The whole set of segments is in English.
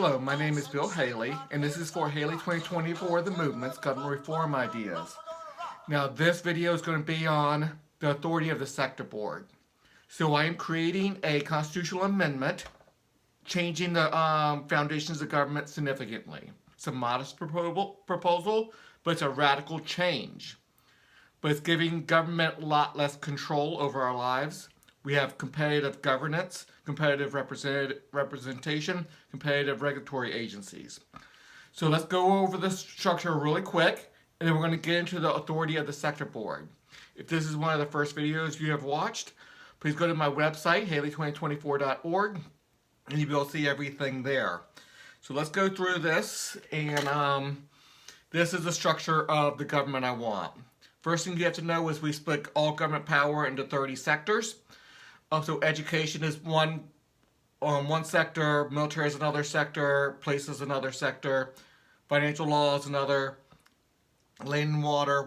Hello, my name is Bill Haley, and this is for Haley 2024, The Movement's Government Reform Ideas. Now, this video is going to be on the authority of the sector board. So I am creating a constitutional amendment changing the foundations of government significantly. It's a modest proposal, but it's a radical change. But it's giving government a lot less control over our lives. We have competitive governance, competitive representation, competitive regulatory agencies. So let's go over the structure really quick, and then we're going to get into the authority of the sector board. If this is one of the first videos you have watched, please go to my website, haley2024.org, and you'll be able to see everything there. So let's go through this, and this is the structure of the government I want. First thing you have to know is we split all government power into 30 sectors. So education is one sector, military is another sector, police is another sector, financial law is another, land and water.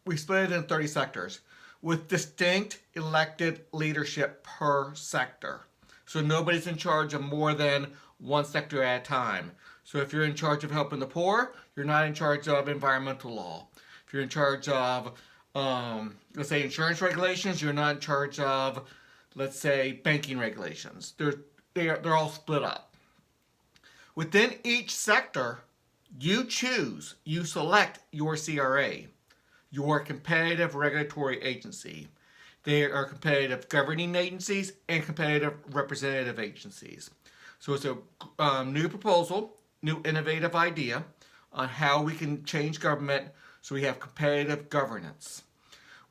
We split it in 30 sectors with distinct elected leadership per sector. So nobody's in charge of more than one sector at a time. So if you're in charge of helping the poor, you're not in charge of environmental law. If you're in charge of, let's say, insurance regulations, you're not in charge of, let's say, banking regulations. They're all split up. Within each sector, you select your CRA, your competitive regulatory agency. They are competitive governing agencies and competitive representative agencies. So it's a new proposal, new innovative idea on how we can change government so we have competitive governance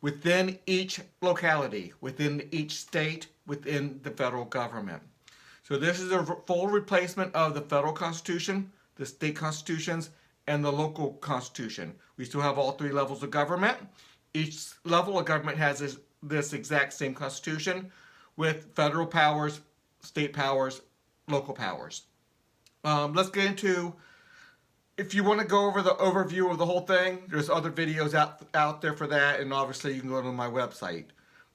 within each locality, within each state, within the federal government. So this is a full replacement of the federal constitution, the state constitutions, and the local constitution. We still have all three levels of government. Each level of government has this exact same constitution with federal powers, state powers, local powers. Let's get into, if you want to go over the overview of the whole thing, there's other videos out there for that, and obviously you can go to my website.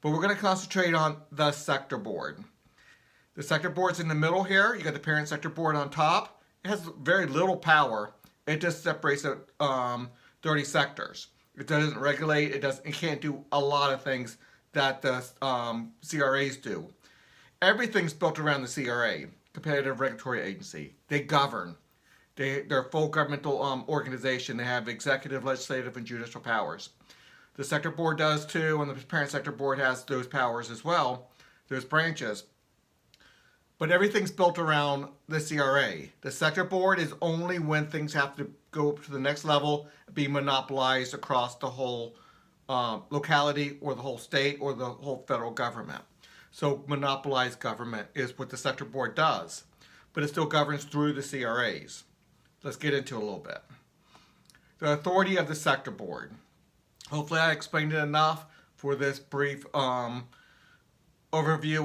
But we're going to concentrate on the sector board. The sector board's in the middle here. You got the parent sector board on top. It has very little power. It just separates it 30 sectors. It doesn't regulate. It can't do a lot of things that the CRAs do. Everything's built around the CRA, Competitive Regulatory Agency. They govern. They're a full governmental organization. They have executive, legislative, and judicial powers. The sector board does too, and the parent sector board has those powers as well, those branches. But everything's built around the CRA. The sector board is only when things have to go up to the next level, be monopolized across the whole locality or the whole state or the whole federal government. So monopolized government is what the sector board does, but it still governs through the CRAs. Let's get into it a little bit. The authority of the sector board. Hopefully I explained it enough for this brief overview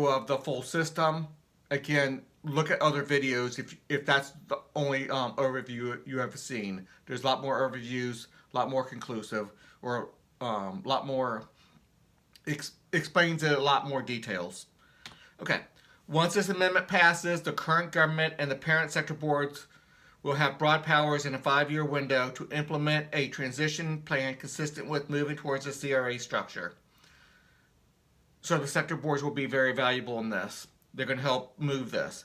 of the full system. Again, look at other videos if that's the only overview you have seen. There's a lot more overviews, a lot more conclusive, or a lot more explains it, a lot more details. Okay, once this amendment passes, the current government and the parent sector boards will have broad powers in a 5-year window to implement a transition plan consistent with moving towards a CRA structure. So the sector boards will be very valuable in this. They're going to help move this.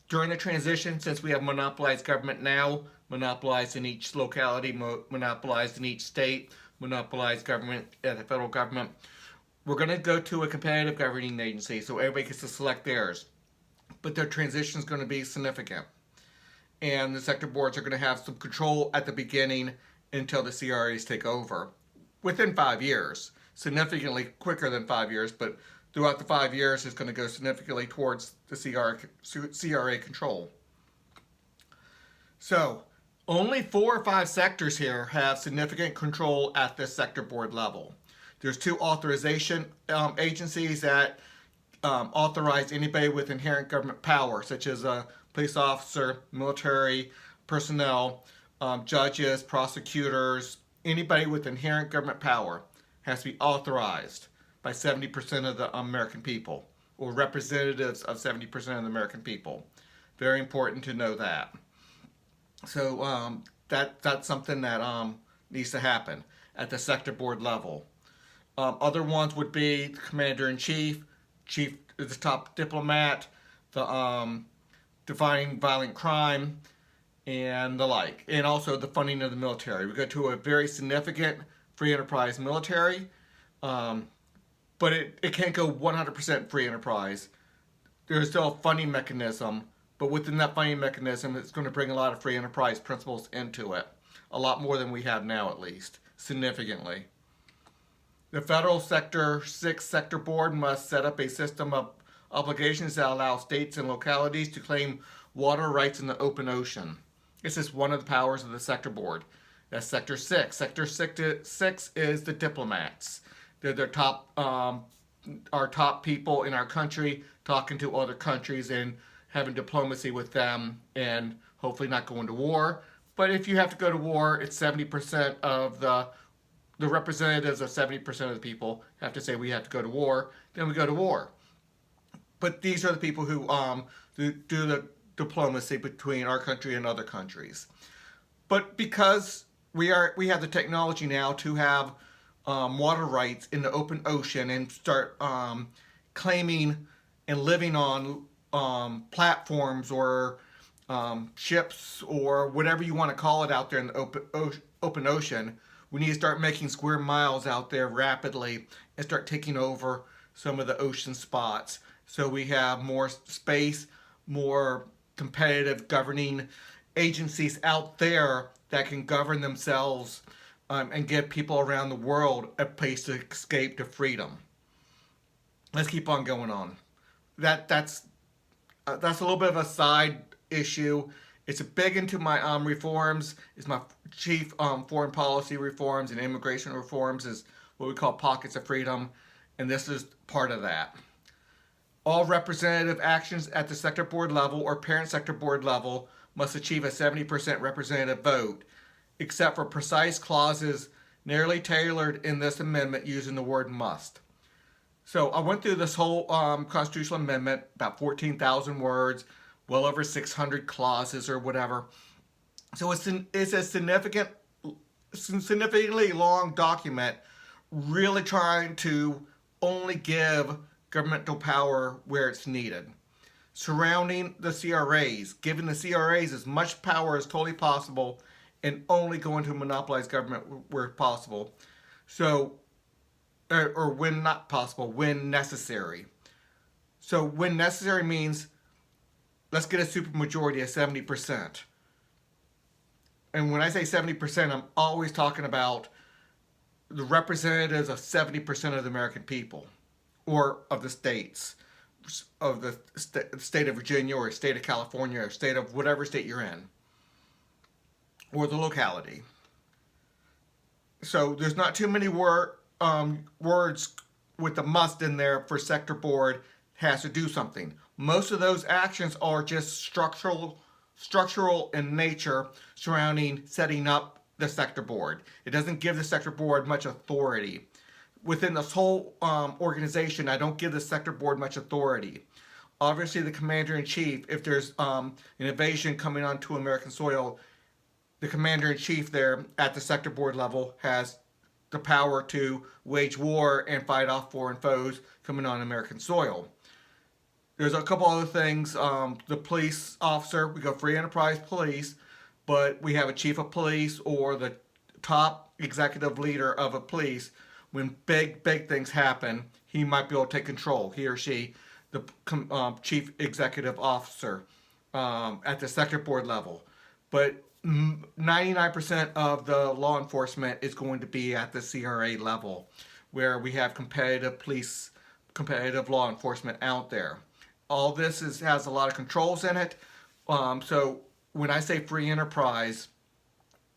During the transition, since we have monopolized government now, monopolized in each locality, monopolized in each state, monopolized government at the federal government, we're going to go to a competitive governing agency, so everybody gets to select theirs. But their transition is going to be significant. And the sector boards are going to have some control at the beginning until the CRAs take over. Within 5 years, significantly quicker than 5 years, but throughout the 5 years, it's going to go significantly towards the CRA control. So, only 4 or 5 sectors here have significant control at the sector board level. There's 2 authorization agencies that authorize anybody with inherent government power, such as a police officer, military personnel, judges, prosecutors. Anybody with inherent government power has to be authorized by 70% of the American people, or representatives of 70% of the American people. Very important to know that. So that's something that needs to happen at the sector board level. Other ones would be the commander in chief, chief is the top diplomat, the defining violent crime, and the like, and also the funding of the military. We go to a very significant free enterprise military, um, but it can't go 100% free enterprise. There's still a funding mechanism, but within that funding mechanism, it's going to bring a lot of free enterprise principles into it. A lot more than we have now, at least, significantly. The federal sector 6 sector board must set up a system of obligations that allow states and localities to claim water rights in the open ocean. This is one of the powers of the sector board. That's sector 6. Sector 6 is the diplomats. They're their top, our top people in our country talking to other countries and having diplomacy with them and hopefully not going to war. But if you have to go to war, it's 70% of the representatives of 70% of the people have to say we have to go to war, then we go to war. But these are the people who do the diplomacy between our country and other countries. But because we have the technology now to have water rights in the open ocean and start claiming and living on platforms or ships or whatever you want to call it out there in the open ocean, we need to start making square miles out there rapidly and start taking over some of the ocean spots so we have more space, more competitive governing agencies out there that can govern themselves and give people around the world a place to escape to freedom. Let's keep on going on. That's a little bit of a side issue. It's big into my reforms. It's my chief foreign policy reforms and immigration reforms is what we call pockets of freedom, and this is part of that. All representative actions at the sector board level or parent sector board level must achieve a 70% representative vote, except for precise clauses narrowly tailored in this amendment using the word must. So I went through this whole constitutional amendment, about 14,000 words, well over 600 clauses or whatever. So it's a significantly long document, really trying to only give governmental power where it's needed. Surrounding the CRAs, giving the CRAs as much power as totally possible, and only going to monopolize government where possible. So, or when not possible, when necessary. So when necessary means let's get a supermajority of 70%. And when I say 70%, I'm always talking about the representatives of 70% of the American people or of the states, of the state of Virginia or state of California or state of whatever state you're in, or the locality. So there's not too many words with the must in there for sector board has to do something. Most of those actions are just structural in nature surrounding setting up the sector board. It doesn't give the sector board much authority. Within this whole organization, I don't give the sector board much authority. Obviously, the commander-in-chief, if there's an invasion coming onto American soil, the commander-in-chief there at the sector board level has the power to wage war and fight off foreign foes coming on American soil. There's a couple other things. The police officer, we go free enterprise police, but we have a chief of police or the top executive leader of a police. When big things happen, he might be able to take control, he or she, the chief executive officer at the sector board level. But 99% of the law enforcement is going to be at the CRA level, where we have competitive police, competitive law enforcement out there. All this has a lot of controls in it. So when I say free enterprise,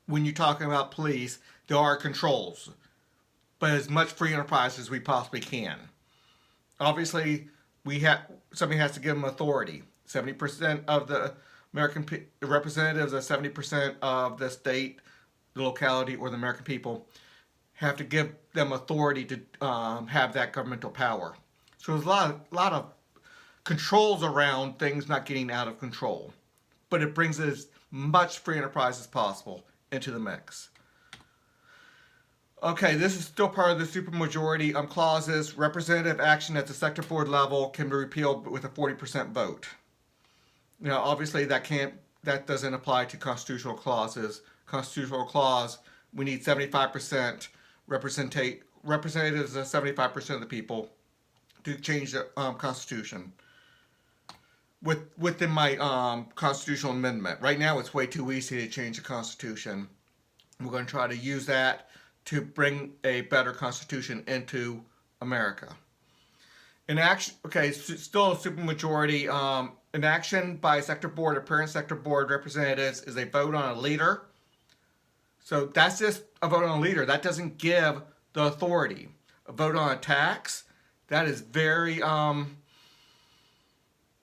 when you're talking about police, there are controls, but as much free enterprise as we possibly can. Obviously, somebody has to give them authority. 70% of the American representatives of 70% of the state, the locality, or the American people have to give them authority to have that governmental power. So there's a lot of controls around things not getting out of control. But it brings as much free enterprise as possible into the mix. Okay, this is still part of the supermajority clauses. Representative action at the sector board level can be repealed with a 40% vote. Now, obviously, that doesn't apply to constitutional clauses. Constitutional clause, we need 75% representatives of 75% of the people to change the Constitution within my constitutional amendment. Right now, it's way too easy to change the Constitution. We're going to try to use that to bring a better Constitution into America. In action, okay, still a supermajority. An action by a sector board or parent sector board representatives is a vote on a leader. So that's just a vote on a leader. That doesn't give the authority. A vote on a tax, that is very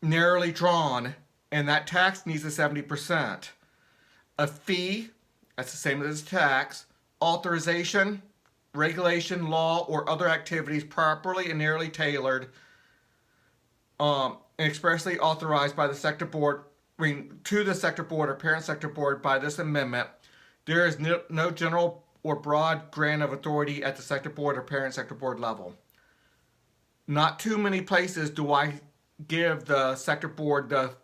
narrowly drawn, and that tax needs a 70%. A fee, that's the same as a tax. Authorization, regulation, law, or other activities properly and narrowly tailored and expressly authorized by the sector board, to the sector board or parent sector board by this amendment. There is no general or broad grant of authority at the sector board or parent sector board level. Not too many places do I give the sector board the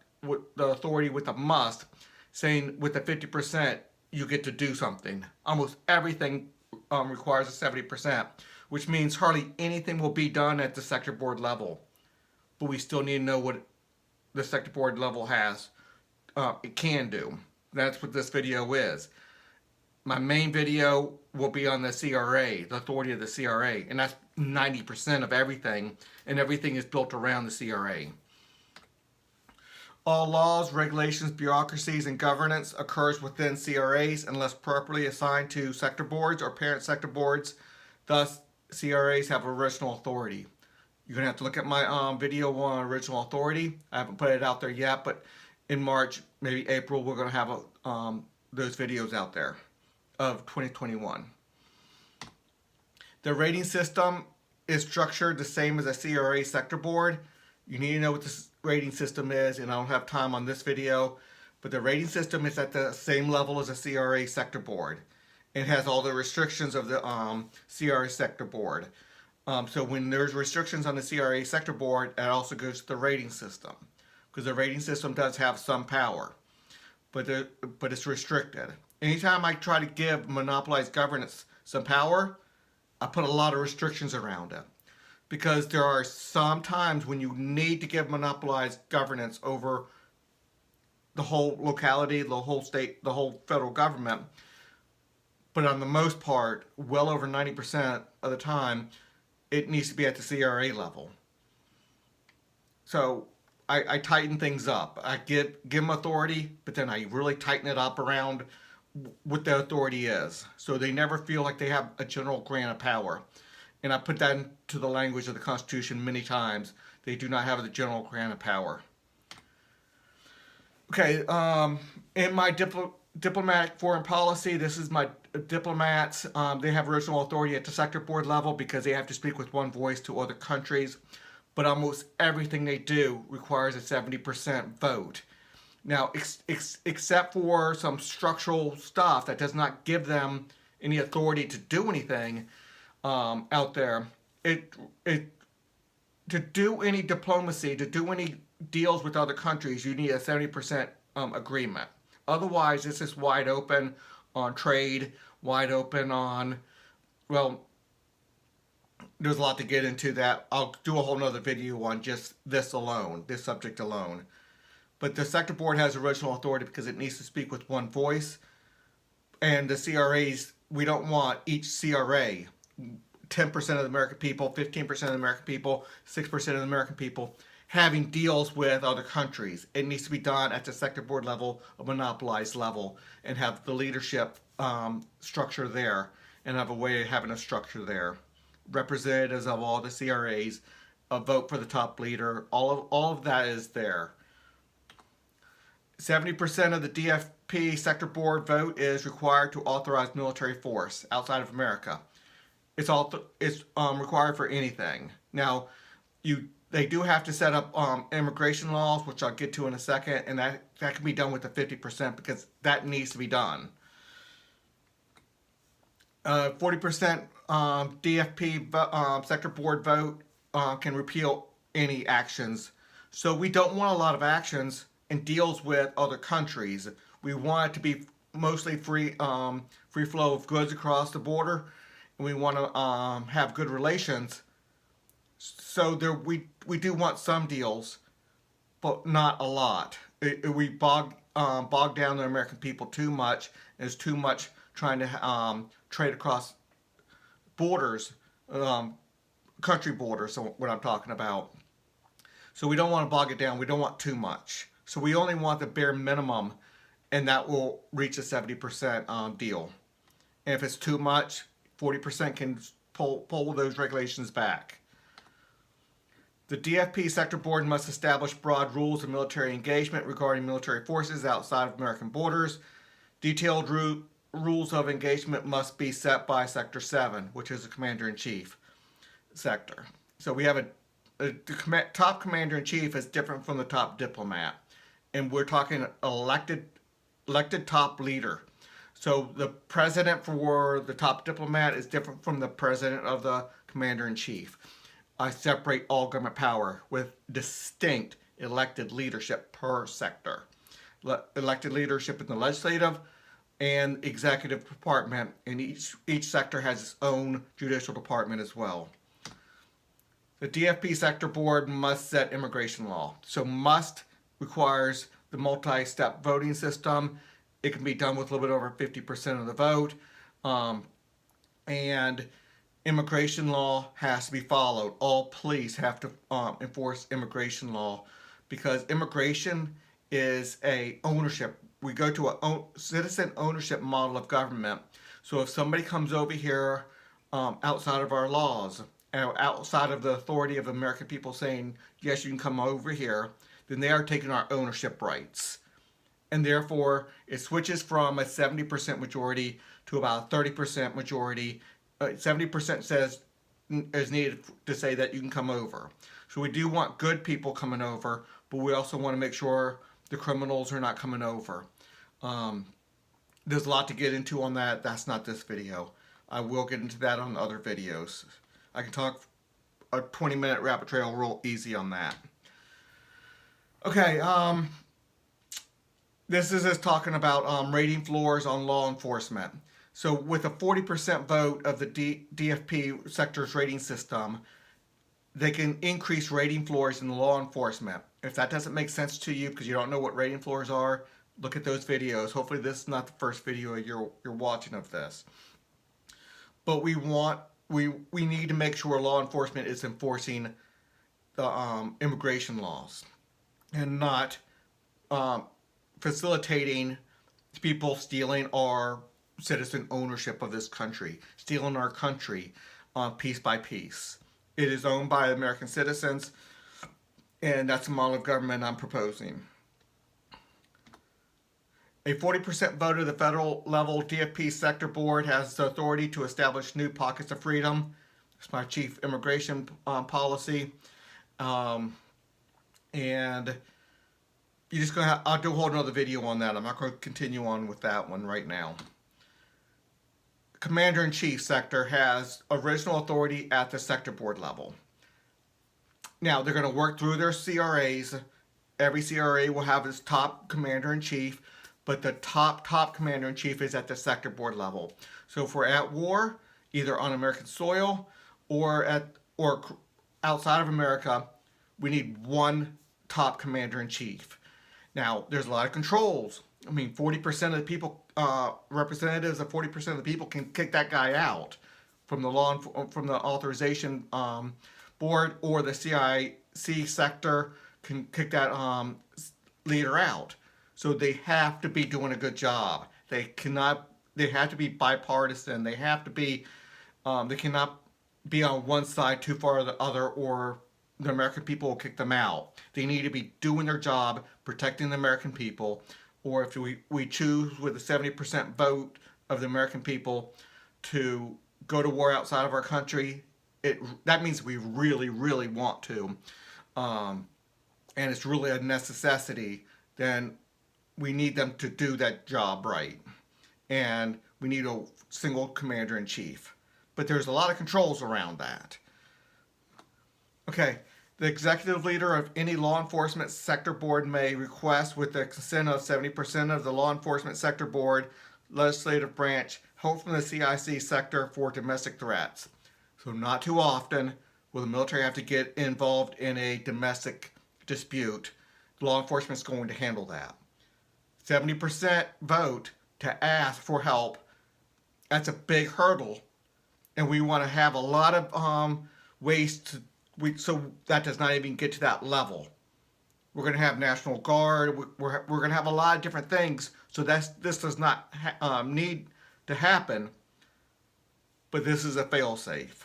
authority with a must, saying with the 50% you get to do something. Almost everything requires a 70%, which means hardly anything will be done at the sector board level. But we still need to know what the sector board level has, it can do. That's what this video is. My main video will be on the CRA, the authority of the CRA, and that's 90% of everything, and everything is built around the CRA. All laws, regulations, bureaucracies, and governance occurs within CRAs unless properly assigned to sector boards or parent sector boards. Thus, CRAs have original authority. You're going to have to look at my video on original authority. I haven't put it out there yet, but in March, maybe April, we're going to have those videos out there of 2021. The rating system is structured the same as a CRA sector board. You need to know what this rating system is, and I don't have time on this video, but the rating system is at the same level as a CRA sector board. It has all the restrictions of the CRA sector board. So when there's restrictions on the CRA sector board, it also goes to the rating system, because the rating system does have some power, but it's restricted. Anytime I try to give monopolized governance some power, I put a lot of restrictions around it. Because there are some times when you need to give monopolized governance over the whole locality, the whole state, the whole federal government. But on the most part, well over 90% of the time, it needs to be at the CRA level. So I tighten things up. I give them authority, but then I really tighten it up around what the authority is. So they never feel like they have a general grant of power. And I put that into the language of the Constitution many times. They do not have the general grant of power. Okay, in my diplomatic foreign policy, this is my diplomats. They have original authority at the sector board level because they have to speak with one voice to other countries. But almost everything they do requires a 70% vote. Now, except for some structural stuff that does not give them any authority to do anything, out there, to do any diplomacy, to do any deals with other countries, you need a 70% agreement. Otherwise, it's just wide open on trade, wide open on, well, there's a lot to get into that. I'll do a whole nother video on just this alone, this subject alone. But the sector board has original authority because it needs to speak with one voice. And the CRAs, we don't want each CRA, 10% of the American people, 15% of the American people, 6% of the American people, having deals with other countries. It needs to be done at the sector board level, a monopolized level, and have the leadership structure there, and have a way of having a structure there. Representatives of all the CRAs, a vote for the top leader, all of that is there. 70% of the DFP sector board vote is required to authorize military force outside of America. It's required for anything. Now, you They do have to set up immigration laws, which I'll get to in a second, and that can be done with the 50% because that needs to be done. 40% DFP sector board vote can repeal any actions. So we don't want a lot of actions and deals with other countries. We want it to be mostly free flow of goods across the border, and we want to have good relations. So we do want some deals, but not a lot. We bog down the American people too much. There's too much trying to trade across borders, country borders. So what I'm talking about. So we don't want to bog it down. We don't want too much. So we only want the bare minimum, and that will reach a 70% deal. And if it's too much, 40% can pull those regulations back. The DFP sector board must establish broad rules of military engagement regarding military forces outside of American borders. Detailed rules of engagement must be set by Sector 7, which is the Commander-in-Chief sector. So we have the top Commander-in-Chief is different from the top diplomat. And we're talking elected top leader. So the president for the top diplomat is different from the president of the Commander-in-Chief. I separate all government power with distinct elected leadership per sector. Elected leadership in the legislative and executive department, and each sector has its own judicial department as well. The DFP sector board must set immigration law. So must requires the multi-step voting system. It can be done with a little bit over 50% of the vote. And immigration law has to be followed. All police have to enforce immigration law because immigration is a ownership. We go to a citizen ownership model of government. So if somebody comes over here outside of our laws, outside of the authority of the American people saying, yes, you can come over here, then they are taking our ownership rights. And therefore, it switches from a 70% majority to about a 30% majority. 70% says is needed to say that you can come over. So we do want good people coming over, but we also want to make sure the criminals are not coming over. There's a lot to get into on that. That's not this video. I will get into that on other videos. I can talk a 20-minute rabbit trail real easy on that. Okay, this is us talking about rating floors on law enforcement. So with a 40% vote of the DFP sector's rating system, they can increase rating floors in law enforcement. If that doesn't make sense to you because you don't know what rating floors are, look at those videos. Hopefully this is not the first video you're watching of this. But we need to make sure law enforcement is enforcing the immigration laws and not facilitating people stealing our citizen ownership of this country, stealing our country piece by piece. It is owned by American citizens, and that's the model of government I'm proposing. A 40% vote of the federal level DFP sector board has the authority to establish new pockets of freedom. It's my chief immigration policy. And you're just going to I'll do a whole another video on that. I'm not going to continue on with that one right now. Commander-in-Chief sector has original authority at the sector board level. Now, they're going to work through their CRAs. Every CRA will have its top commander-in-chief, but the top commander-in-chief is at the sector board level. So if we're at war, either on American soil or outside of America, we need one top commander-in-chief. Now, there's a lot of controls. I mean, 40% of the people, representatives of 40% of the people can kick that guy out from the authorization board, or the CIC sector can kick that leader out. So they have to be doing a good job. They have to be bipartisan. They have to be, they cannot be on one side too far or the other, or the American people will kick them out. They need to be doing their job, protecting the American people. Or if we choose with a 70% vote of the American people to go to war outside of our country, that means we really, really want to. and it's really a necessity, then we need them to do that job right. And we need a single commander-in-chief. But there's a lot of controls around that. Okay, the executive leader of any law enforcement sector board may request, with the consent of 70% of the law enforcement sector board legislative branch, help from the CIC sector for domestic threats. So not too often will the military have to get involved in a domestic dispute. Law enforcement is going to handle that. 70% vote to ask for help. That's a big hurdle, and we want to have a lot of ways to so that does not even get to that level. We're going to have National Guard. We're going to have a lot of different things. So this does not need to happen. But this is a fail-safe.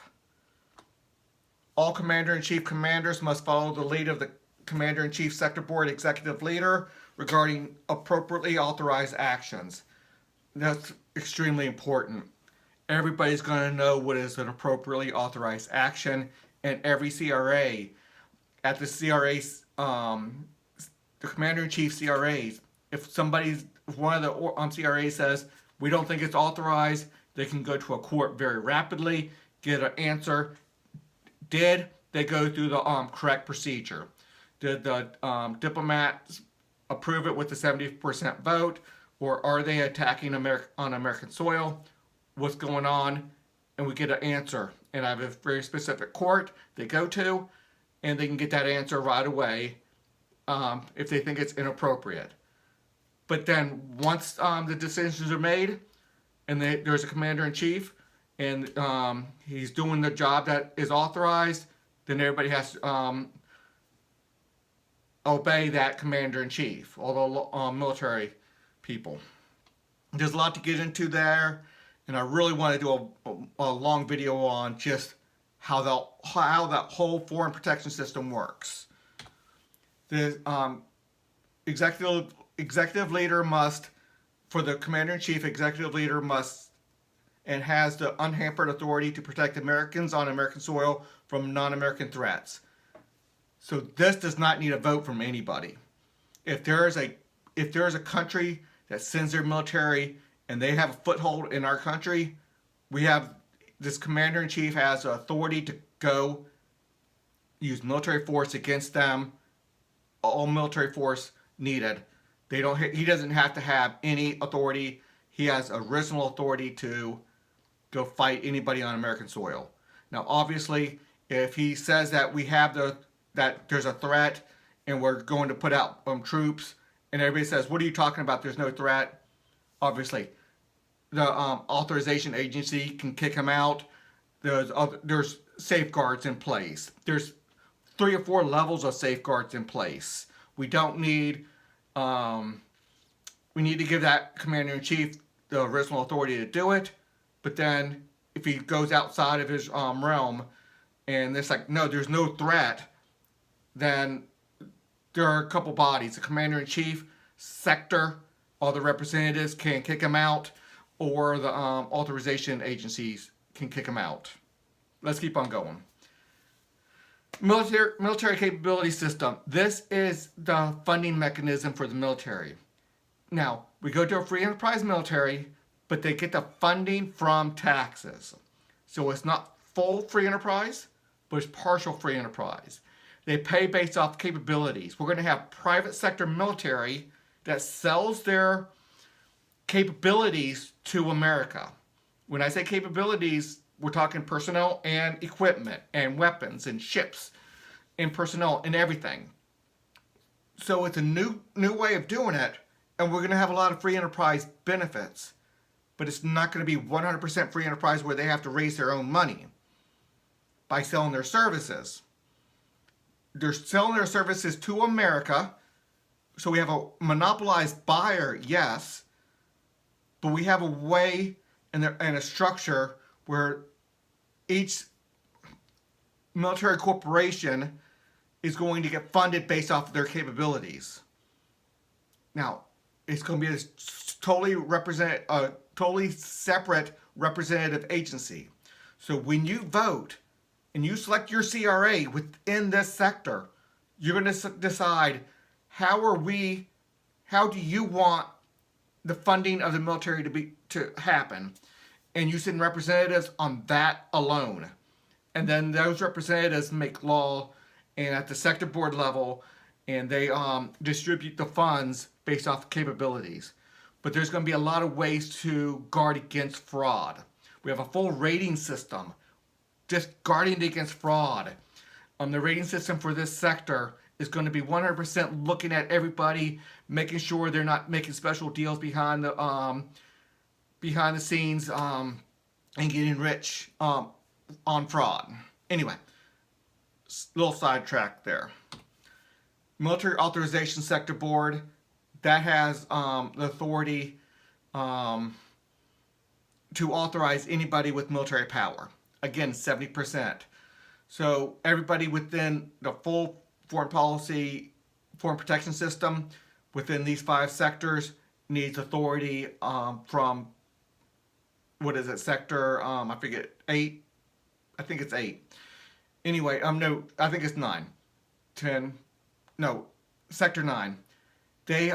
All Commander-in-Chief commanders must follow the lead of the Commander-in-Chief Sector Board Executive Leader regarding appropriately authorized actions. That's extremely important. Everybody's going to know what is an appropriately authorized action, and every CRA at the CRA, the Commander-in-Chief CRAs, if one of the CRAs says we don't think it's authorized, they can go to a court very rapidly, get an answer. Did they go through the correct procedure? Did the diplomats approve it with the 70% vote, or are they attacking on American soil? What's going on? And we get an answer. And I have a very specific court they go to, and they can get that answer right away if they think it's inappropriate. But then once the decisions are made, and there's a commander-in-chief, and he's doing the job that is authorized, then everybody has to obey that commander-in-chief, all the military people. There's a lot to get into there, and I really want to do a long video on just how that whole foreign protection system works. The executive leader must, for the commander-in-chief, executive leader must and has the unhampered authority to protect Americans on American soil from non-American threats. So this does not need a vote from anybody. If there is a country that sends their military and they have a foothold in our country, we have this commander-in-chief has the authority to go use military force against them. All military force needed. He doesn't have to have any authority. He has original authority to go fight anybody on American soil. Now, obviously, if he says that that there's a threat and we're going to put out troops, and everybody says, "What are you talking about? There's no threat." Obviously, the Authorization Agency can kick him out. There's safeguards in place. There's 3 or 4 levels of safeguards in place. We don't need. We need to give that commander-in-chief the original authority to do it, but then if he goes outside of his realm, and it's like, no, there's no threat, then there are a couple bodies. The commander-in-chief, sector, all the representatives can kick him out, or the authorization agencies can kick him out. Let's keep on going. Military capability system. This is the funding mechanism for the military. Now, we go to a free enterprise military, but they get the funding from taxes. So it's not full free enterprise, but it's partial free enterprise. They pay based off capabilities. We're going to have private sector military that sells their capabilities to America. When I say capabilities, we're talking personnel and equipment and weapons and ships and personnel and everything. So it's a new way of doing it, and we're going to have a lot of free enterprise benefits. But it's not going to be 100% free enterprise where they have to raise their own money by selling their services. They're selling their services to America, so we have a monopolized buyer, yes, but we have a way and a structure where each military corporation is going to get funded based off of their capabilities. Now, it's going to be a totally separate representative agency. So when you vote and you select your CRA within this sector, You're going to decide how do you want the funding of the military to happen, and you send representatives on that alone, and then those representatives make law, and at the sector board level, and they distribute the funds based off capabilities. But there's going to be a lot of ways to guard against fraud. We have a full rating system just guarding against fraud. The rating system for this sector is going to be 100% looking at everybody, making sure they're not making special deals behind the scenes and getting rich on fraud. Anyway, little sidetrack there. Military Authorization Sector Board, that has the authority to authorize anybody with military power. Again, 70%. So everybody within the full foreign policy, foreign protection system within these 5 sectors needs authority from, what is it, sector, I forget, 8? I think it's 8. Anyway, no, I think it's 9. 10, no, sector 9. They,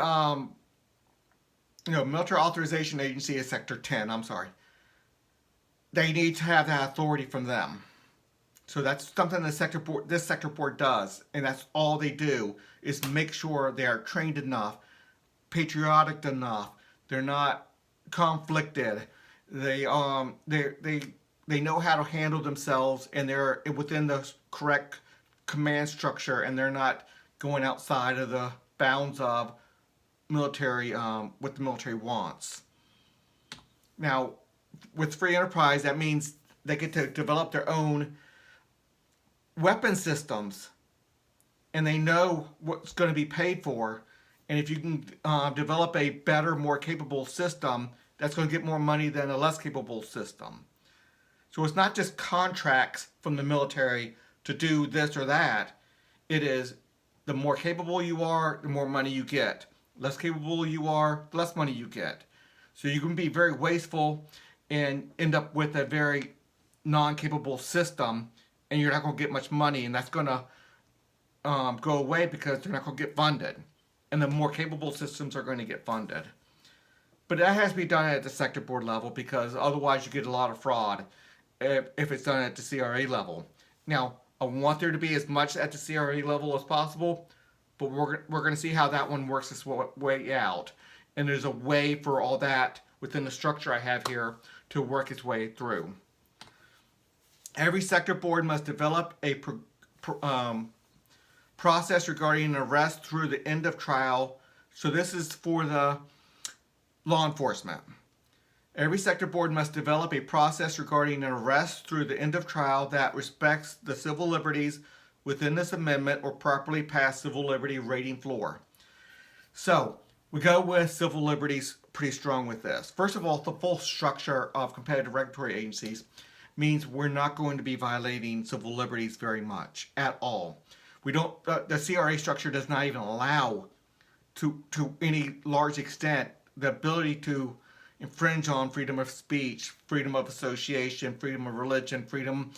Military Authorization Agency is sector 10, I'm sorry. They need to have that authority from them. So that's something this sector board does, and that's all they do is make sure they are trained enough, patriotic enough, they're not conflicted, they know how to handle themselves, and they're within the correct command structure, and they're not going outside of the bounds of military, what the military wants. Now, with free enterprise, that means they get to develop their own weapon systems, and they know what's going to be paid for. And if you can develop a better, more capable system, that's going to get more money than a less capable system. So it's not just contracts from the military to do this or that. It is the more capable you are, the more money you get. Less capable you are, the less money you get. So you can be very wasteful and end up with a very non-capable system, and you're not going to get much money, and that's going to go away because they're not going to get funded. And the more capable systems are going to get funded. But that has to be done at the sector board level, because otherwise you get a lot of fraud if it's done at the CRA level. Now, I want there to be as much at the CRA level as possible, but we're going to see how that one works its way out. And there's a way for all that within the structure I have here to work its way through. Every sector board must develop a process regarding an arrest through the end of trial. So this is for the law enforcement. Every sector board must develop a process regarding an arrest through the end of trial that respects the civil liberties within this amendment or properly passed civil liberty rating floor. So we go with civil liberties pretty strong with this. First of all, the full structure of competitive regulatory agencies means we're not going to be violating civil liberties very much at all. We don't. The CRA structure does not even allow, to any large extent, the ability to infringe on freedom of speech, freedom of association, freedom of religion, freedom,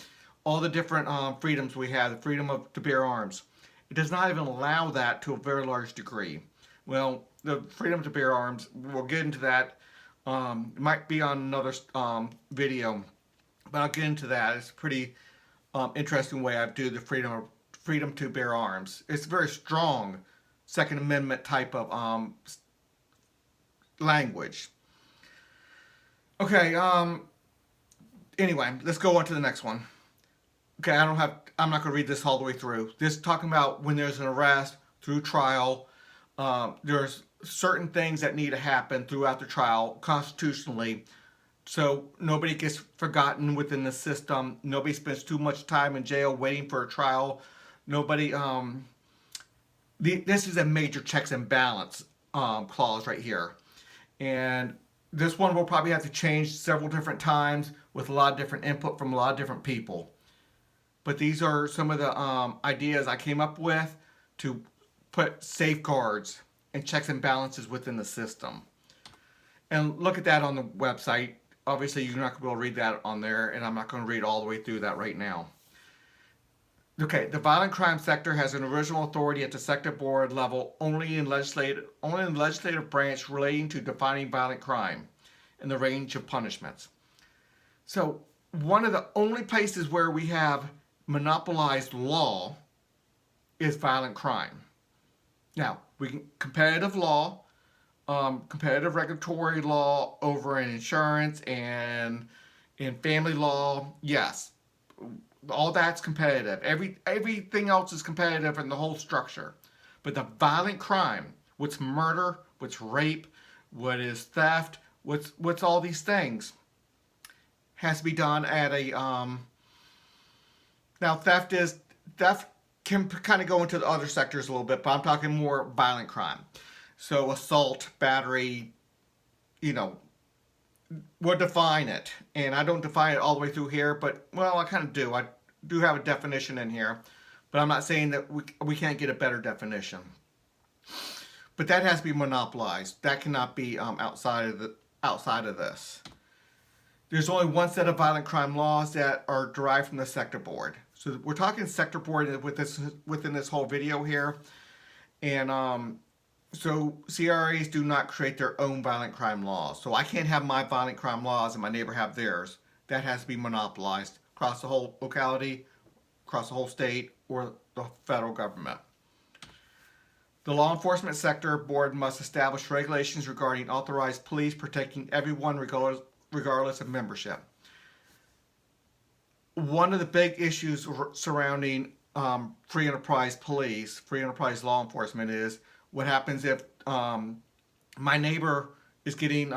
all the different freedoms we have, the freedom to bear arms. It does not even allow that to a very large degree. Well, the freedom to bear arms, we'll get into that. It might be on another video, but I'll get into that. It's a pretty interesting way I do the freedom to bear arms. It's a very strong Second Amendment type of language. Okay, anyway, let's go on to the next one. Okay, I'm not going to read this all the way through. This is talking about when there's an arrest through trial. There's certain things that need to happen throughout the trial constitutionally, so nobody gets forgotten within the system. Nobody spends too much time in jail waiting for a trial. Nobody. This is a major checks and balance clause right here, and this one will probably have to change several different times with a lot of different input from a lot of different people. But these are some of the ideas I came up with to put safeguards and checks and balances within the system. And look at that on the website. Obviously, you're not going to be able to read that on there, and I'm not going to read all the way through that right now. Okay, the violent crime sector has an original authority at the sector board level only in the legislative branch relating to defining violent crime and the range of punishments. So one of the only places where we have monopolized law is violent crime. Now, we can competitive law, competitive regulatory law over in insurance and in family law, yes, all that's competitive. Everything else is competitive in the whole structure. But the violent crime, what's murder, what's rape, what is theft, what's all these things, has to be done at a now theft can kind of go into the other sectors a little bit, but I'm talking more violent crime. So assault, battery, you know, we'll define it. And I don't define it all the way through here, but, well, I kind of do. I do have a definition in here, but I'm not saying that we can't get a better definition. But that has to be monopolized. That cannot be outside of this. There's only one set of violent crime laws that are derived from the sector board. So we're talking sector board within this whole video here. And so CRAs do not create their own violent crime laws. So I can't have my violent crime laws and my neighbor have theirs. That has to be monopolized across the whole locality, across the whole state, or the federal government. The law enforcement sector board must establish regulations regarding authorized police protecting everyone regardless of membership. One of the big issues surrounding free enterprise police, free enterprise law enforcement is what happens if my neighbor is getting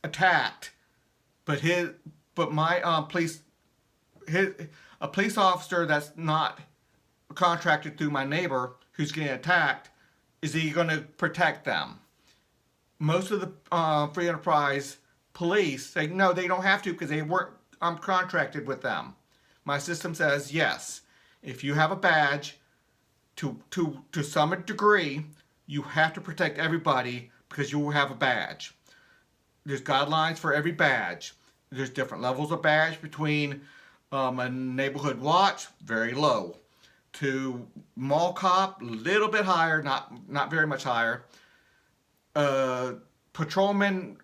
attacked, but my a police officer that's not contracted through my neighbor who's getting attacked, is he going to protect them? Most of the free enterprise police say no, they don't have to because they weren't contracted with them. My system says yes. If you have a badge, to some degree, you have to protect everybody because you will have a badge. There's guidelines for every badge. There's different levels of badge between a neighborhood watch, very low, to mall cop, a little bit higher, not very much higher. Patrolman,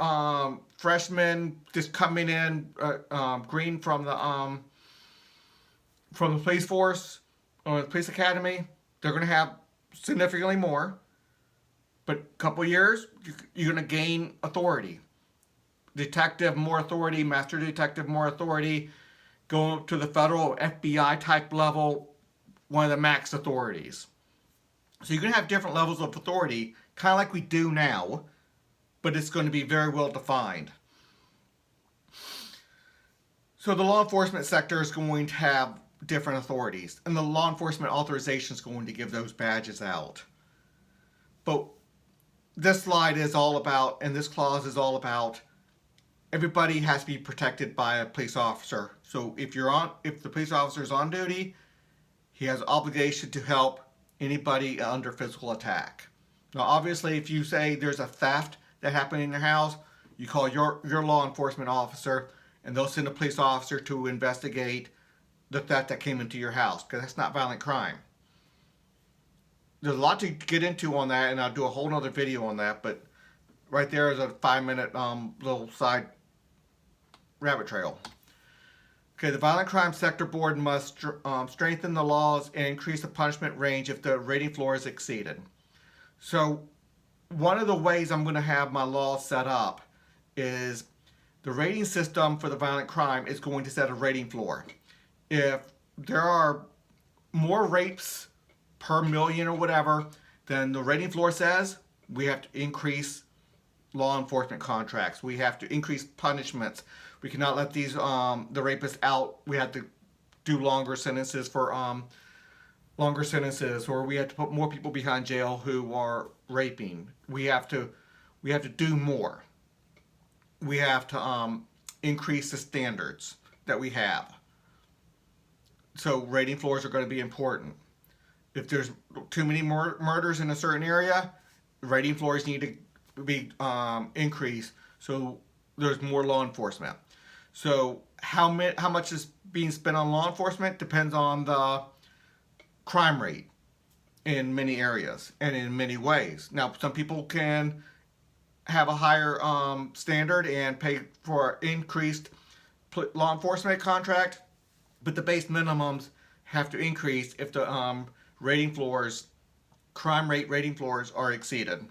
freshman just coming in green from the police force or the police academy, they're going to have significantly more. But a couple years, you're going to gain authority. Detective, more authority. Master detective, more authority. Go up to the federal FBI type level, one of the max authorities. So you're going to have different levels of authority, kind of like we do now, but it's going to be very well defined. So the law enforcement sector is going to have different authorities, and the Law Enforcement Authorization is going to give those badges out. But this slide is all about, and this clause is all about, everybody has to be protected by a police officer. So if the police officer is on duty, he has an obligation to help anybody under physical attack. Now, obviously, if you say there's a theft that happened in your house, you call your law enforcement officer, and they'll send a police officer to investigate the theft that came into your house, because that's not violent crime. There's a lot to get into on that, and I'll do a whole nother video on that, but right there is a 5-minute little side rabbit trail. Okay, the Violent Crime Sector Board must strengthen the laws and increase the punishment range if the rating floor is exceeded. So one of the ways I'm going to have my laws set up is the rating system for the violent crime is going to set a rating floor. If there are more rapes per million or whatever than the rating floor says, we have to increase law enforcement contracts. We have to increase punishments. We cannot let these the rapists out. We have to do longer sentences, or we have to put more people behind jail who are raping. We have to do more. We have to increase the standards that we have. So rating floors are going to be important. If there's too many murders in a certain area, rating floors need to be increased so there's more law enforcement. So how much is being spent on law enforcement depends on the crime rate in many areas and in many ways. Now, some people can have a higher standard and pay for increased law enforcement contract, but the base minimums have to increase if the rating floors, crime rate rating floors, are exceeded.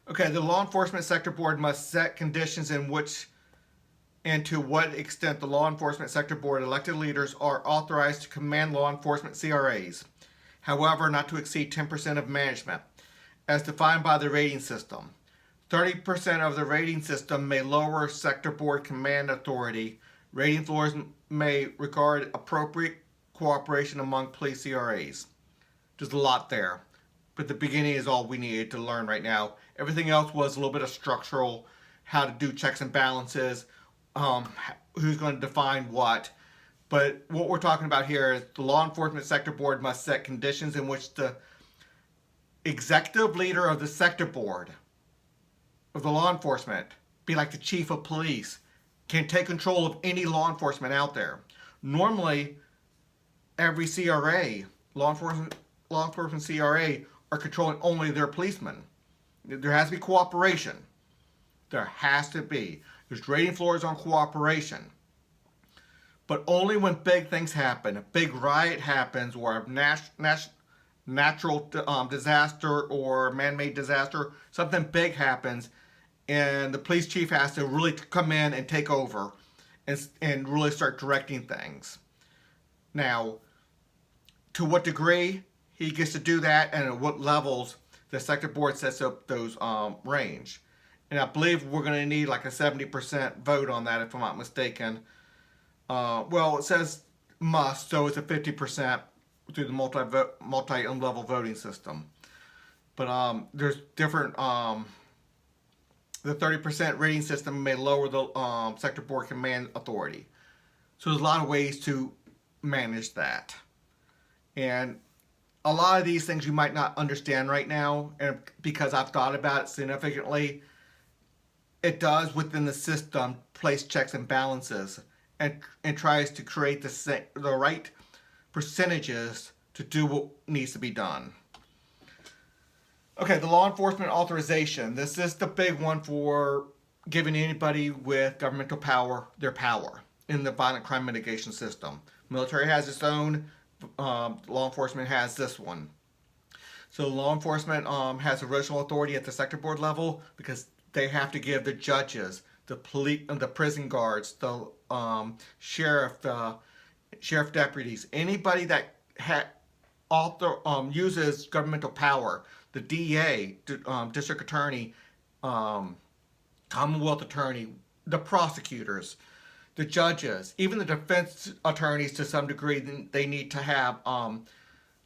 Okay, the Law Enforcement Sector Board must set conditions in which and to what extent the Law Enforcement Sector Board elected leaders are authorized to command law enforcement CRAs, however, not to exceed 10% of management, as defined by the rating system. 30% of the rating system may lower Sector Board command authority. Rating floors may regard appropriate cooperation among police CRAs. There's a lot there, but the beginning is all we needed to learn right now. Everything else was a little bit of structural, how to do checks and balances, who's going to define what. But what we're talking about here is the Law Enforcement Sector Board must set conditions in which the executive leader of the sector board of the law enforcement, be like the chief of police, can take control of any law enforcement out there. Normally, every CRA, law enforcement CRA, are controlling only their policemen. There has to be cooperation. There has to be. There's rating floors on cooperation. But only when big things happen, a big riot happens, or a natural disaster or man-made disaster, something big happens, and the police chief has to really come in and take over and really start directing things. Now, to what degree he gets to do that and at what levels, the sector board sets up those range. And I believe we're going to need like a 70% vote on that, if I'm not mistaken. Well, it says must, so it's a 50% through the multi-level voting system. But there's different, the 30% rating system may lower the sector board command authority. So there's a lot of ways to manage that. And a lot of these things you might not understand right now, and because I've thought about it significantly, it does within the system place checks and balances and tries to create the right percentages to do what needs to be done. Okay, the Law Enforcement Authorization. This is the big one for giving anybody with governmental power their power in the violent crime mitigation system. Military has its own. Law enforcement has this one. So law enforcement has original authority at the sector board level because they have to give the judges, the police, the prison guards, the sheriff deputies, anybody that uses governmental power, the DA, district attorney, Commonwealth attorney, the prosecutors, the judges, even the defense attorneys to some degree, they need to have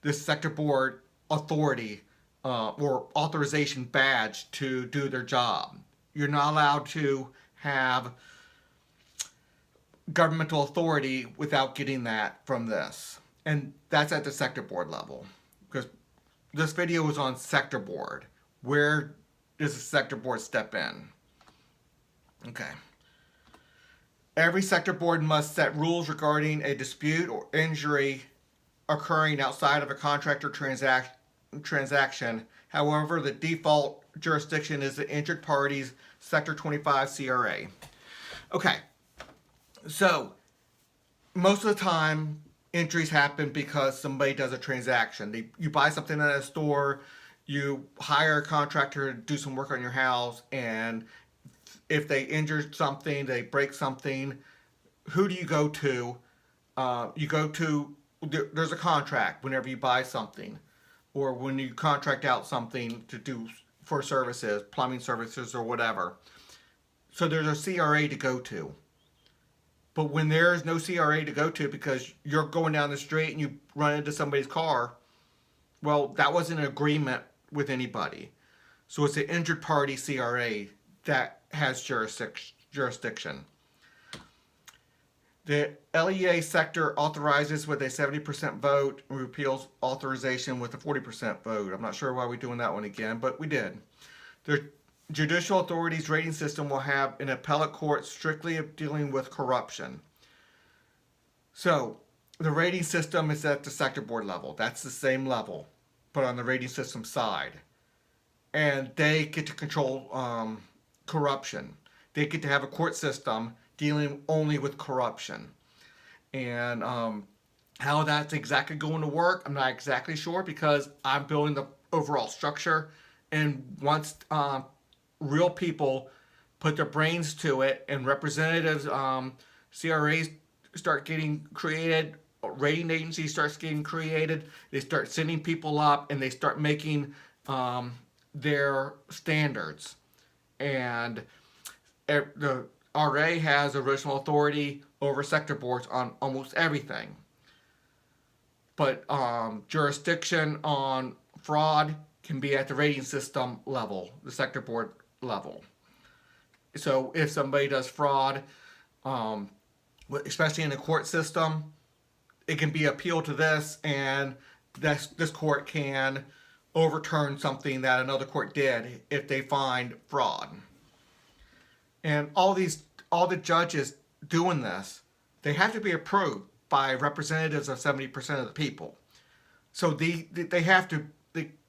this sector board authority or authorization badge to do their job. You're not allowed to have governmental authority without getting that from this. And that's at the sector board level. Because this video is on sector board. Where does the sector board step in? Okay. Every sector board must set rules regarding a dispute or injury occurring outside of a contract or transaction. However, the default jurisdiction is the injured party's Sector 25 CRA. Okay, so most of the time injuries happen because somebody does a transaction. You buy something at a store, you hire a contractor to do some work on your house, and if they injure something, they break something, who do you go to? There's a contract whenever you buy something, or when you contract out something to do for services, plumbing services or whatever. So there's a CRA to go to. But when there's no CRA to go to because you're going down the street and you run into somebody's car, well, that wasn't an agreement with anybody. So it's the injured party CRA that has jurisdiction. The LEA sector authorizes with a 70% vote and repeals authorization with a 40% vote. I'm not sure why we're doing that one again, but we did. The judicial authorities rating system will have an appellate court strictly dealing with corruption. So the rating system is at the sector board level. That's the same level, but on the rating system side. And they get to control corruption. They get to have a court system dealing only with corruption. And how that's exactly going to work, I'm not exactly sure because I'm building the overall structure. And once real people put their brains to it and representatives, CRAs start getting created, rating agencies starts getting created, they start sending people up and they start making their standards. And the RA has original authority over sector boards on almost everything. But jurisdiction on fraud can be at the rating system level, the sector board level. So if somebody does fraud, especially in the court system, it can be appealed to this, and this court can overturn something that another court did if they find fraud. And all the judges doing this, they have to be approved by representatives of 70% of the people. So they have to.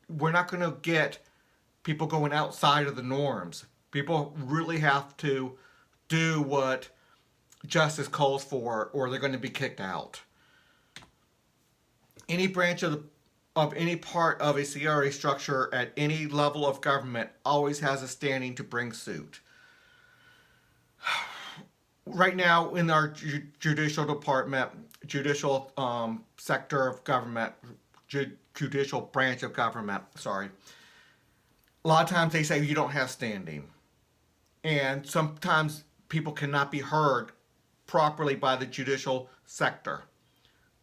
We're not going to get people going outside of the norms. People really have to do what justice calls for, or they're going to be kicked out. Any branch of any part of a CRA structure at any level of government always has a standing to bring suit. Right now, in our judicial department, judicial sector of government, judicial branch of government, sorry, a lot of times they say you don't have standing. And sometimes people cannot be heard properly by the judicial sector,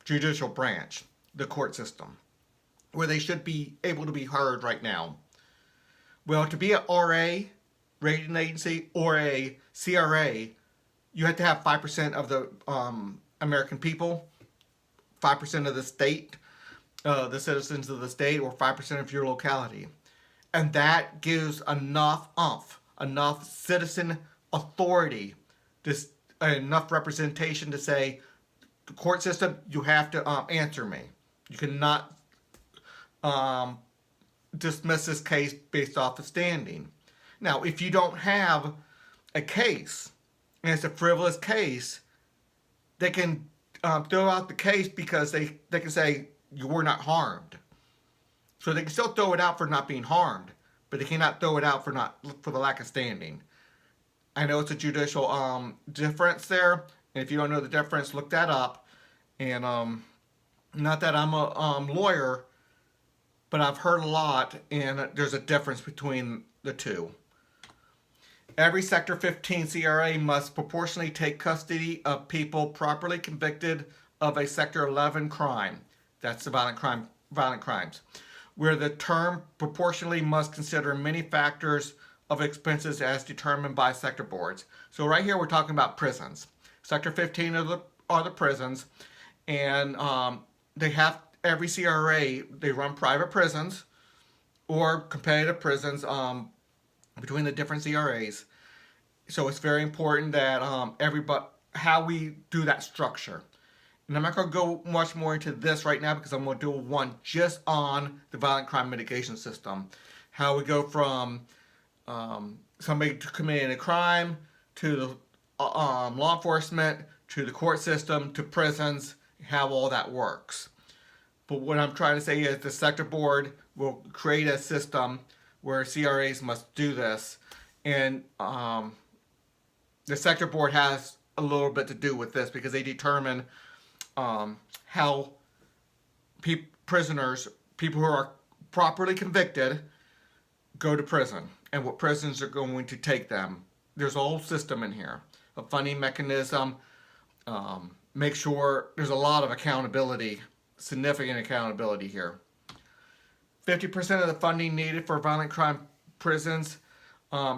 judicial branch, the court system, where they should be able to be heard right now. Well, to be an RA, rating agency, or a CRA, you have to have 5% of the American people, 5% of the state, the citizens of the state, or 5% of your locality. And that gives enough enough citizen authority, enough representation to say, the court system, you have to answer me. You cannot dismiss this case based off the standing. Now, if you don't have a case, and it's a frivolous case, they can throw out the case because they can say you were not harmed. So they can still throw it out for not being harmed, but they cannot throw it out for the lack of standing. I know it's a judicial difference there, and if you don't know the difference, look that up. And not that I'm a lawyer, but I've heard a lot, and there's a difference between the two. Every Sector 15 CRA must proportionally take custody of people properly convicted of a Sector 11 crime. That's the violent crimes, where the term proportionally must consider many factors of expenses as determined by sector boards. So right here we're talking about prisons. Sector 15 are the prisons, and they have every CRA. They run private prisons or competitive prisons between the different CRAs. So it's very important that how we do that structure. And I'm not going to go much more into this right now because I'm going to do one just on the violent crime mitigation system. How we go from somebody committing a crime to the law enforcement, to the court system, to prisons, how all that works. But what I'm trying to say is the sector board will create a system where CRAs must do this. And the sector board has a little bit to do with this because they determine how prisoners, people who are properly convicted, go to prison and what prisons are going to take them. There's a whole system in here, a funding mechanism. Make sure there's a lot of accountability, significant accountability here. 50% of the funding needed for violent crime prisons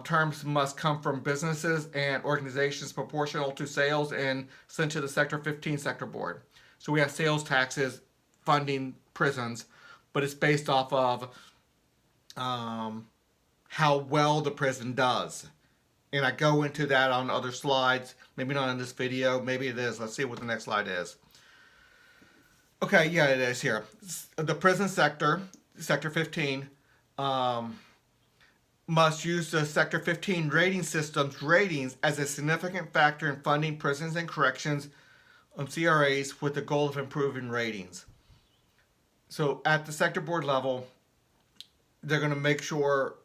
terms must come from businesses and organizations proportional to sales and sent to the Sector 15 sector board. So we have sales taxes funding prisons, but it's based off of how well the prison does. And I go into that on other slides, maybe not in this video, maybe it is. Let's see what the next slide is. Okay, yeah, it is here. The prison sector, Sector 15, um, must use the Sector 15 rating system's ratings as a significant factor in funding prisons and corrections CRAs with the goal of improving ratings. So at the sector board level, they're going to make sure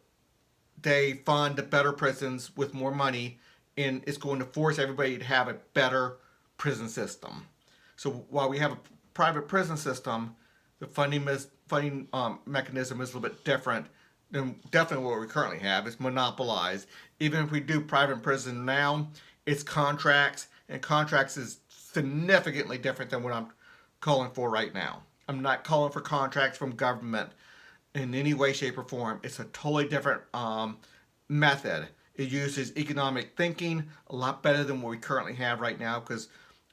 they fund the better prisons with more money, and it's going to force everybody to have a better prison system. So while we have a private prison system, the funding mechanism is a little bit different than definitely what we currently have. It's monopolized. Even if we do private prison now, it's contracts, and contracts is significantly different than what I'm calling for right now. I'm not calling for contracts from government in any way, shape, or form. It's a totally different method. It uses economic thinking a lot better than what we currently have right now, because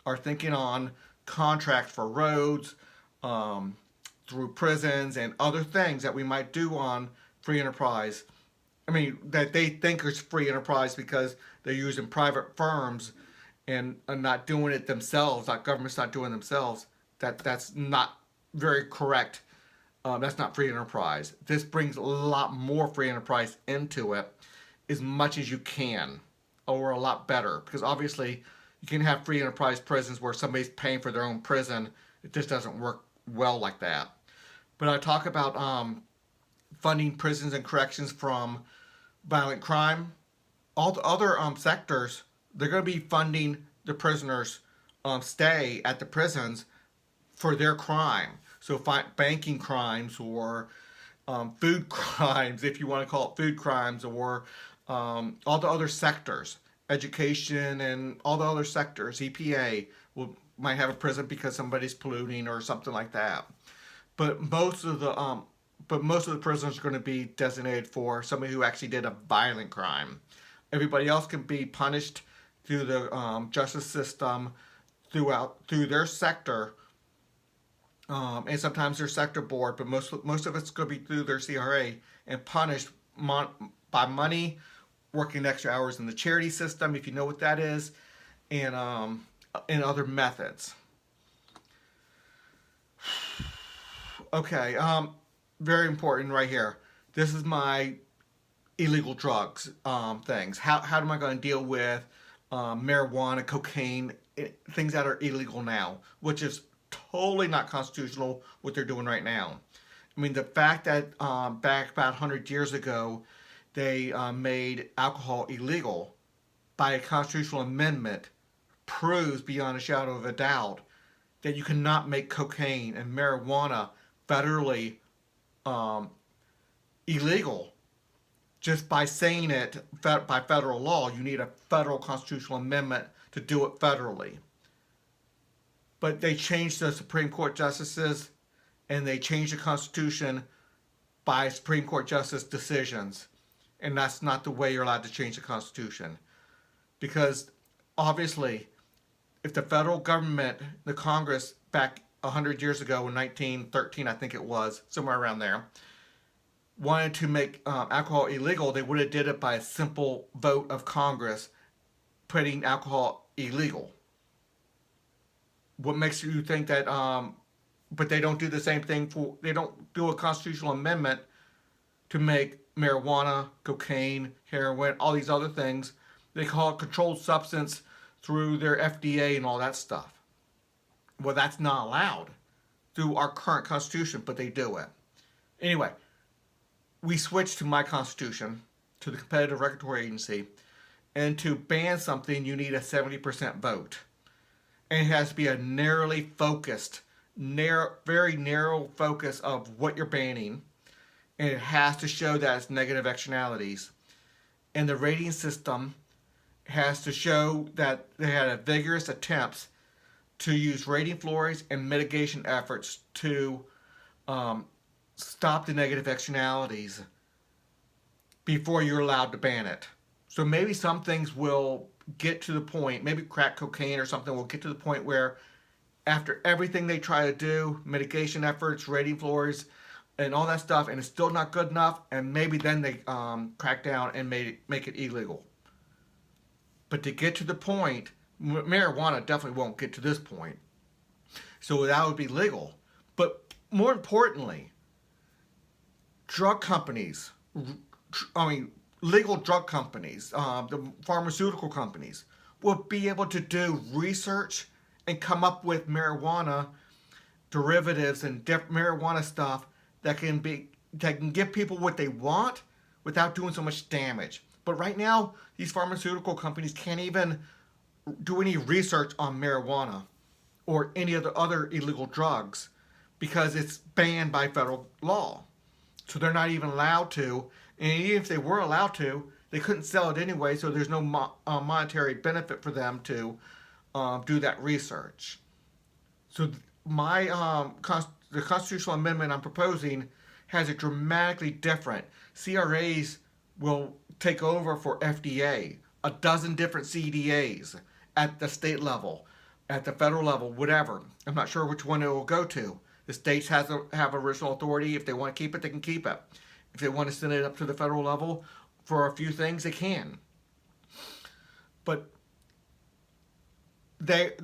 our thinking on contracts for roads, um, through prisons, and other things that we might do on free enterprise. I mean, that they think is free enterprise because they're using private firms and are not doing it themselves, like government's not doing themselves. That's not very correct. That's not free enterprise. This brings a lot more free enterprise into it, as much as you can, or a lot better, because obviously you can have free enterprise prisons where somebody's paying for their own prison. It just doesn't work well like that. But I talk about funding prisons and corrections from violent crime. All the other sectors, they're going to be funding the prisoners' stay at the prisons for their crime. So banking crimes, or food crimes, if you want to call it food crimes, or all the other sectors, education and all the other sectors. EPA might have a prison because somebody's polluting or something like that. But most of the prisons are going to be designated for somebody who actually did a violent crime. Everybody else can be punished through the justice system through their sector, and sometimes their sector board, but most of it's going to be through their CRA, and punished by money, working extra hours in the charity system, if you know what that is, and other methods. Okay, very important right here. This is my illegal drugs things. How am I going to deal with marijuana, cocaine, things that are illegal now, which is totally not constitutional what they're doing right now. I mean, the fact that back about 100 years ago they made alcohol illegal by a constitutional amendment proves beyond a shadow of a doubt that you cannot make cocaine and marijuana federally um, illegal just by saying it by federal law. You need a federal constitutional amendment to do it federally. But they changed the Supreme Court justices, and they changed the Constitution by Supreme Court justice decisions. And that's not the way you're allowed to change the Constitution. Because obviously, if the federal government, the Congress, back 100 years ago in 1913, I think it was, somewhere around there, wanted to make alcohol illegal, they would have did it by a simple vote of Congress putting alcohol illegal. What makes you think that? But they don't do the same thing for. They don't do a constitutional amendment to make marijuana, cocaine, heroin, all these other things. They call it controlled substance through their FDA and all that stuff. Well, that's not allowed through our current constitution, but they do it. Anyway, we switched to my constitution, to the Competitive Regulatory Agency, and to ban something, you need a 70% vote. And it has to be a narrowly focused, very narrow focus of what you're banning, and it has to show that it's negative externalities. And the rating system has to show that they had a vigorous attempts to use rating floors and mitigation efforts to stop the negative externalities before you're allowed to ban it. So maybe some things will get to the point, maybe crack cocaine or something will get to the point where after everything they try to do, mitigation efforts, rating floors, and all that stuff, and it's still not good enough, and maybe then they crack down and make it illegal. But to get to the point, marijuana definitely won't get to this point. So that would be legal. But more importantly, drug companies, legal drug companies, the pharmaceutical companies, will be able to do research and come up with marijuana derivatives and marijuana stuff that can give people what they want without doing so much damage. But right now, these pharmaceutical companies can't even do any research on marijuana or any of the other illegal drugs because it's banned by federal law. So they're not even allowed to. And even if they were allowed to, they couldn't sell it anyway, so there's no monetary benefit for them to do that research. So my the constitutional amendment I'm proposing has it dramatically different. CRAs will take over for FDA, a dozen different CDAs at the state level, at the federal level, whatever. I'm not sure which one it will go to. The states have original authority. If they want to keep it, they can keep it. If they want to send it up to the federal level for a few things, they can. But they're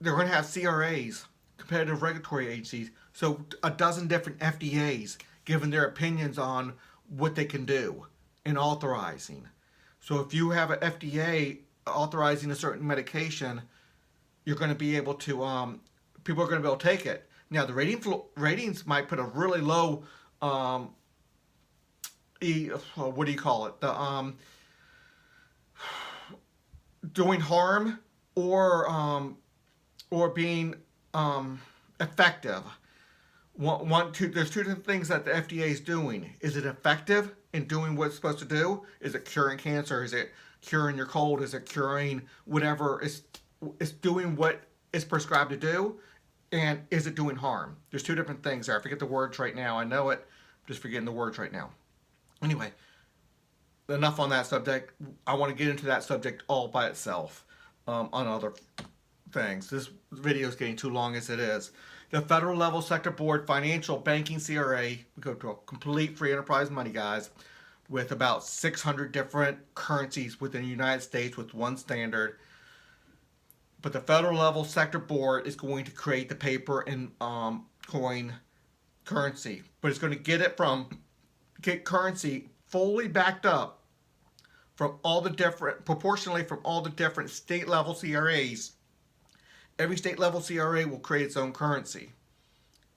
going to have CRAs, competitive regulatory agencies, so a dozen different FDAs giving their opinions on what they can do and authorizing. So if you have an FDA authorizing a certain medication, you're going to be able to people are going to be able to take it. Now the ratings might put a really low what do you call it? The doing harm or being effective. There's two different things that the FDA is doing. Is it effective in doing what it's supposed to do? Is it curing cancer? Is it curing your cold? Is it curing whatever? It's doing what it's prescribed to do? And is it doing harm? There's two different things there. I forget the words right now. I know it. I'm just forgetting the words right now. Anyway, enough on that subject. I want to get into that subject all by itself on other things. This video is getting too long as it is. The federal level sector board financial banking CRA, we go to a complete free enterprise money, guys, with about 600 different currencies within the United States with one standard. But the federal level sector board is going to create the paper and coin currency. But it's going to get currency fully backed up from proportionally from all the different state level CRAs. Every state level CRA will create its own currency.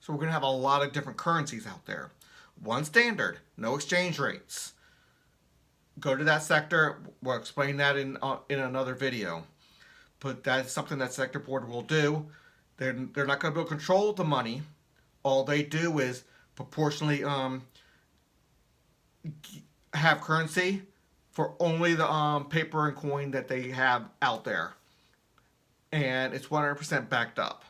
So we're going to have a lot of different currencies out there. One standard, no exchange rates. Go to that sector. We'll explain that in another video. But that's something that sector board will do. They're not going to be able to control the money. All they do is proportionally have currency for only the paper and coin that they have out there. And it's 100% backed up.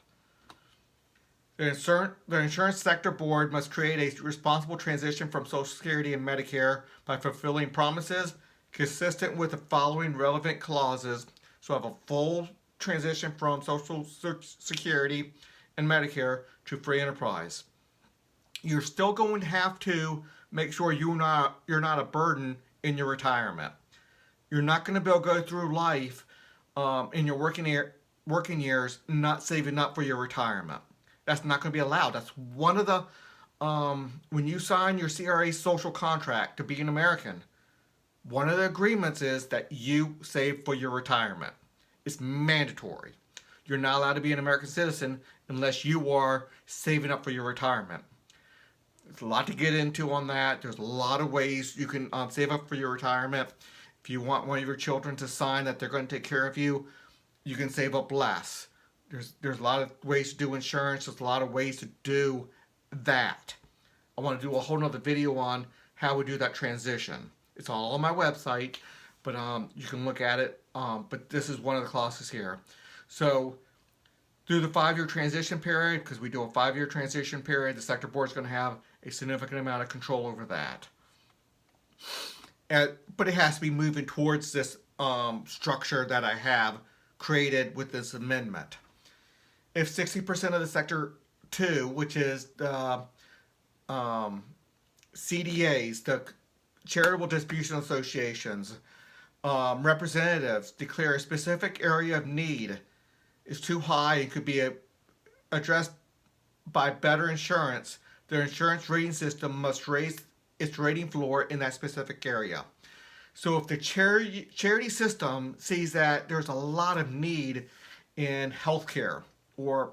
The insurance sector board must create a responsible transition from Social Security and Medicare by fulfilling promises consistent with the following relevant clauses. So have a full transition from Social Security and Medicare to free enterprise. You're still going to have to make sure you're not a burden in your retirement. You're not going to be able to go through life in your working years not saving up for your retirement. That's not going to be allowed. That's one of the when you sign your CRA social contract to be an American, one of the agreements is that you save for your retirement. It's mandatory. You're not allowed to be an American citizen unless you are saving up for your retirement. There's a lot to get into on that. There's a lot of ways you can save up for your retirement. If you want one of your children to sign that they're going to take care of you, you can save up less. There's a lot of ways to do insurance. There's a lot of ways to do that. I want to do a whole nother video on how we do that transition. It's all on my website, but you can look at it. But this is one of the clauses here. So through the 5-year transition period, because we do a 5-year transition period, the sector board is going to have a significant amount of control over that. But it has to be moving towards this structure that I have created with this amendment. If 60% of the Sector 2, which is the CDAs, the Charitable Distribution Associations, representatives declare a specific area of need is too high and could be addressed by better insurance, their insurance rating system must raise its rating floor in that specific area. So if the charity system sees that there's a lot of need in healthcare, or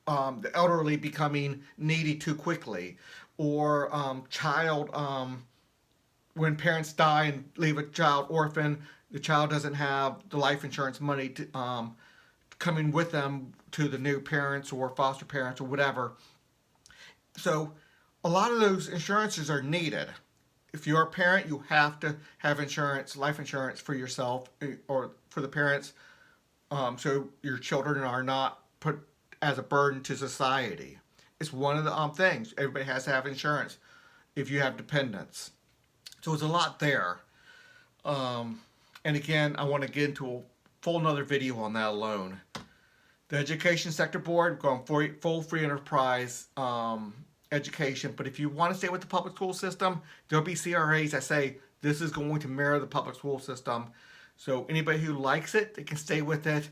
the elderly becoming needy too quickly, or when parents die and leave a child orphan, the child doesn't have the life insurance money coming with them to the new parents or foster parents or whatever. So a lot of those insurances are needed. If you're a parent, you have to have insurance, life insurance for yourself or for the parents, so your children are not put as a burden to society. It's one of the things. Everybody has to have insurance if you have dependents. So it's a lot there. And again, I want to get into a full another video on that alone. The Education Sector Board, going for full free enterprise education. But if you want to stay with the public school system, there'll be CRAs that say this is going to mirror the public school system. So anybody who likes it, they can stay with it.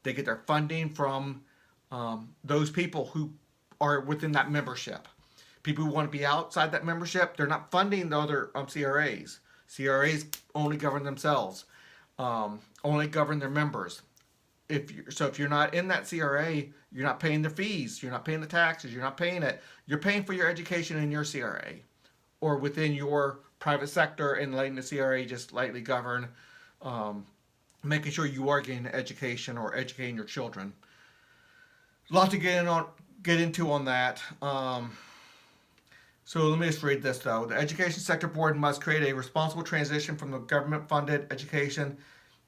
They get their funding from those people who are within that membership. People who want to be outside that membership, they're not funding the other CRAs. CRAs only govern themselves, only govern their members. If you're not in that CRA, you're not paying the fees, you're not paying the taxes, you're not paying it. You're paying for your education in your CRA, or within your private sector, and letting the CRA just lightly govern, making sure you are getting education or educating your children. A lot to get into on that. So let me just read this though. The Education Sector Board must create a responsible transition from the government-funded education.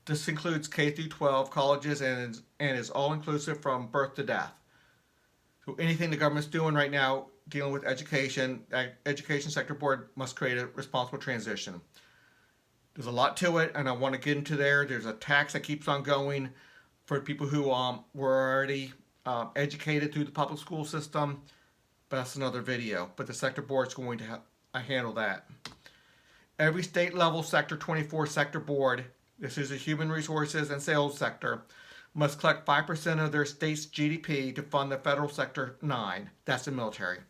This includes K through 12 colleges and is all-inclusive from birth to death. So anything the government's doing right now dealing with education, Education Sector Board must create a responsible transition. There's a lot to it, and I want to get into there. There's a tax that keeps on going for people who were already educated through the public school system. But that's another video. But the Sector Board is going to handle that. Every state level Sector 24 Sector Board, this is a human resources and sales sector, must collect 5% of their state's GDP to fund the federal Sector 9. That's the military.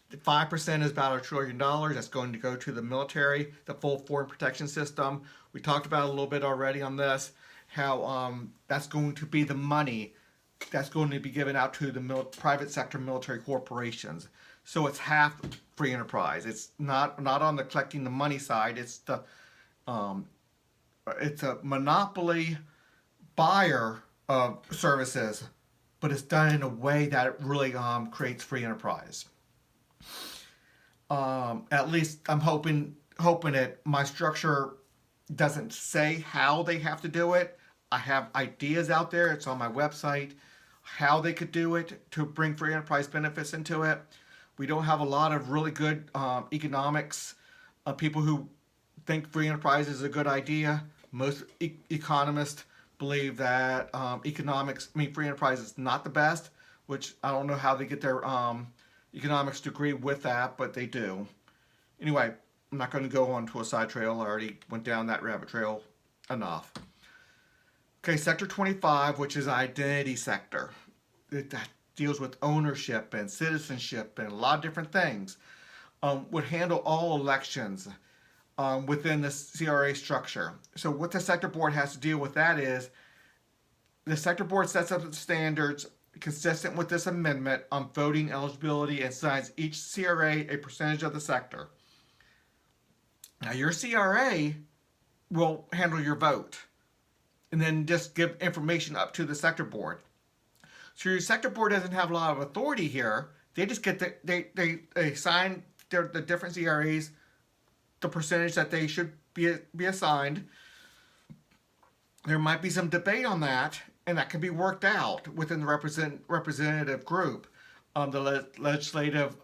The 5% is about $1 trillion. That's going to go to the military, the full foreign protection system. We talked about it a little bit already on this, how that's going to be the money that's going to be given out to the private sector military corporations. So it's half free enterprise. It's not on the collecting the money side. It's it's a monopoly buyer of services, but it's done in a way that it really creates free enterprise. At least I'm hoping it. My structure doesn't say how they have to do it. I have ideas out there. It's on my website how they could do it to bring free enterprise benefits into it. We don't have a lot of really good economics people who think free enterprise is a good idea. Most economists believe that free enterprise is not the best, which I don't know how they get their economics degree with that, but they do. Anyway, I'm not going to go on to a side trail. I already went down that rabbit trail enough. Okay, Sector 25, which is identity sector. That deals with ownership and citizenship and a lot of different things. Would handle all elections within the CRA structure. So what the Sector Board has to deal with that is, the Sector Board sets up the standards consistent with this amendment on voting eligibility and assigns each CRA a percentage of the sector. Now your CRA will handle your vote and then just give information up to the Sector Board. So your Sector Board doesn't have a lot of authority here. They just get they assign the different CRAs the percentage that they should be assigned. There might be some debate on that, and that can be worked out within the representative group, the legislative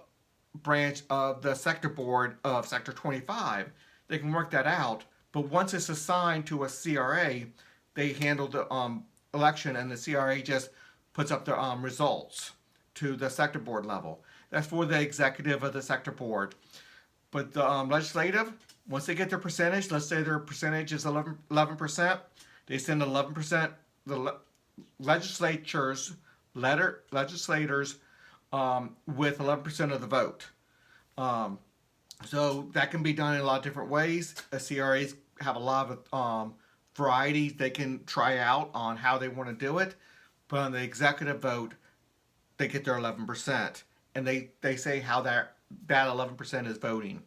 branch of the Sector Board of Sector 25. They can work that out, but once it's assigned to a CRA, they handle the election, and the CRA just puts up the results to the Sector Board level. That's for the executive of the Sector Board. But the legislative, once they get their percentage, let's say their percentage is 11%, they send 11%, the legislatures legislators with 11% of the vote. Um, so that can be done in a lot of different ways. CRAs have a lot of varieties they can try out on how they want to do it. But on the executive vote, they get their 11%. And they say how that 11% is voting.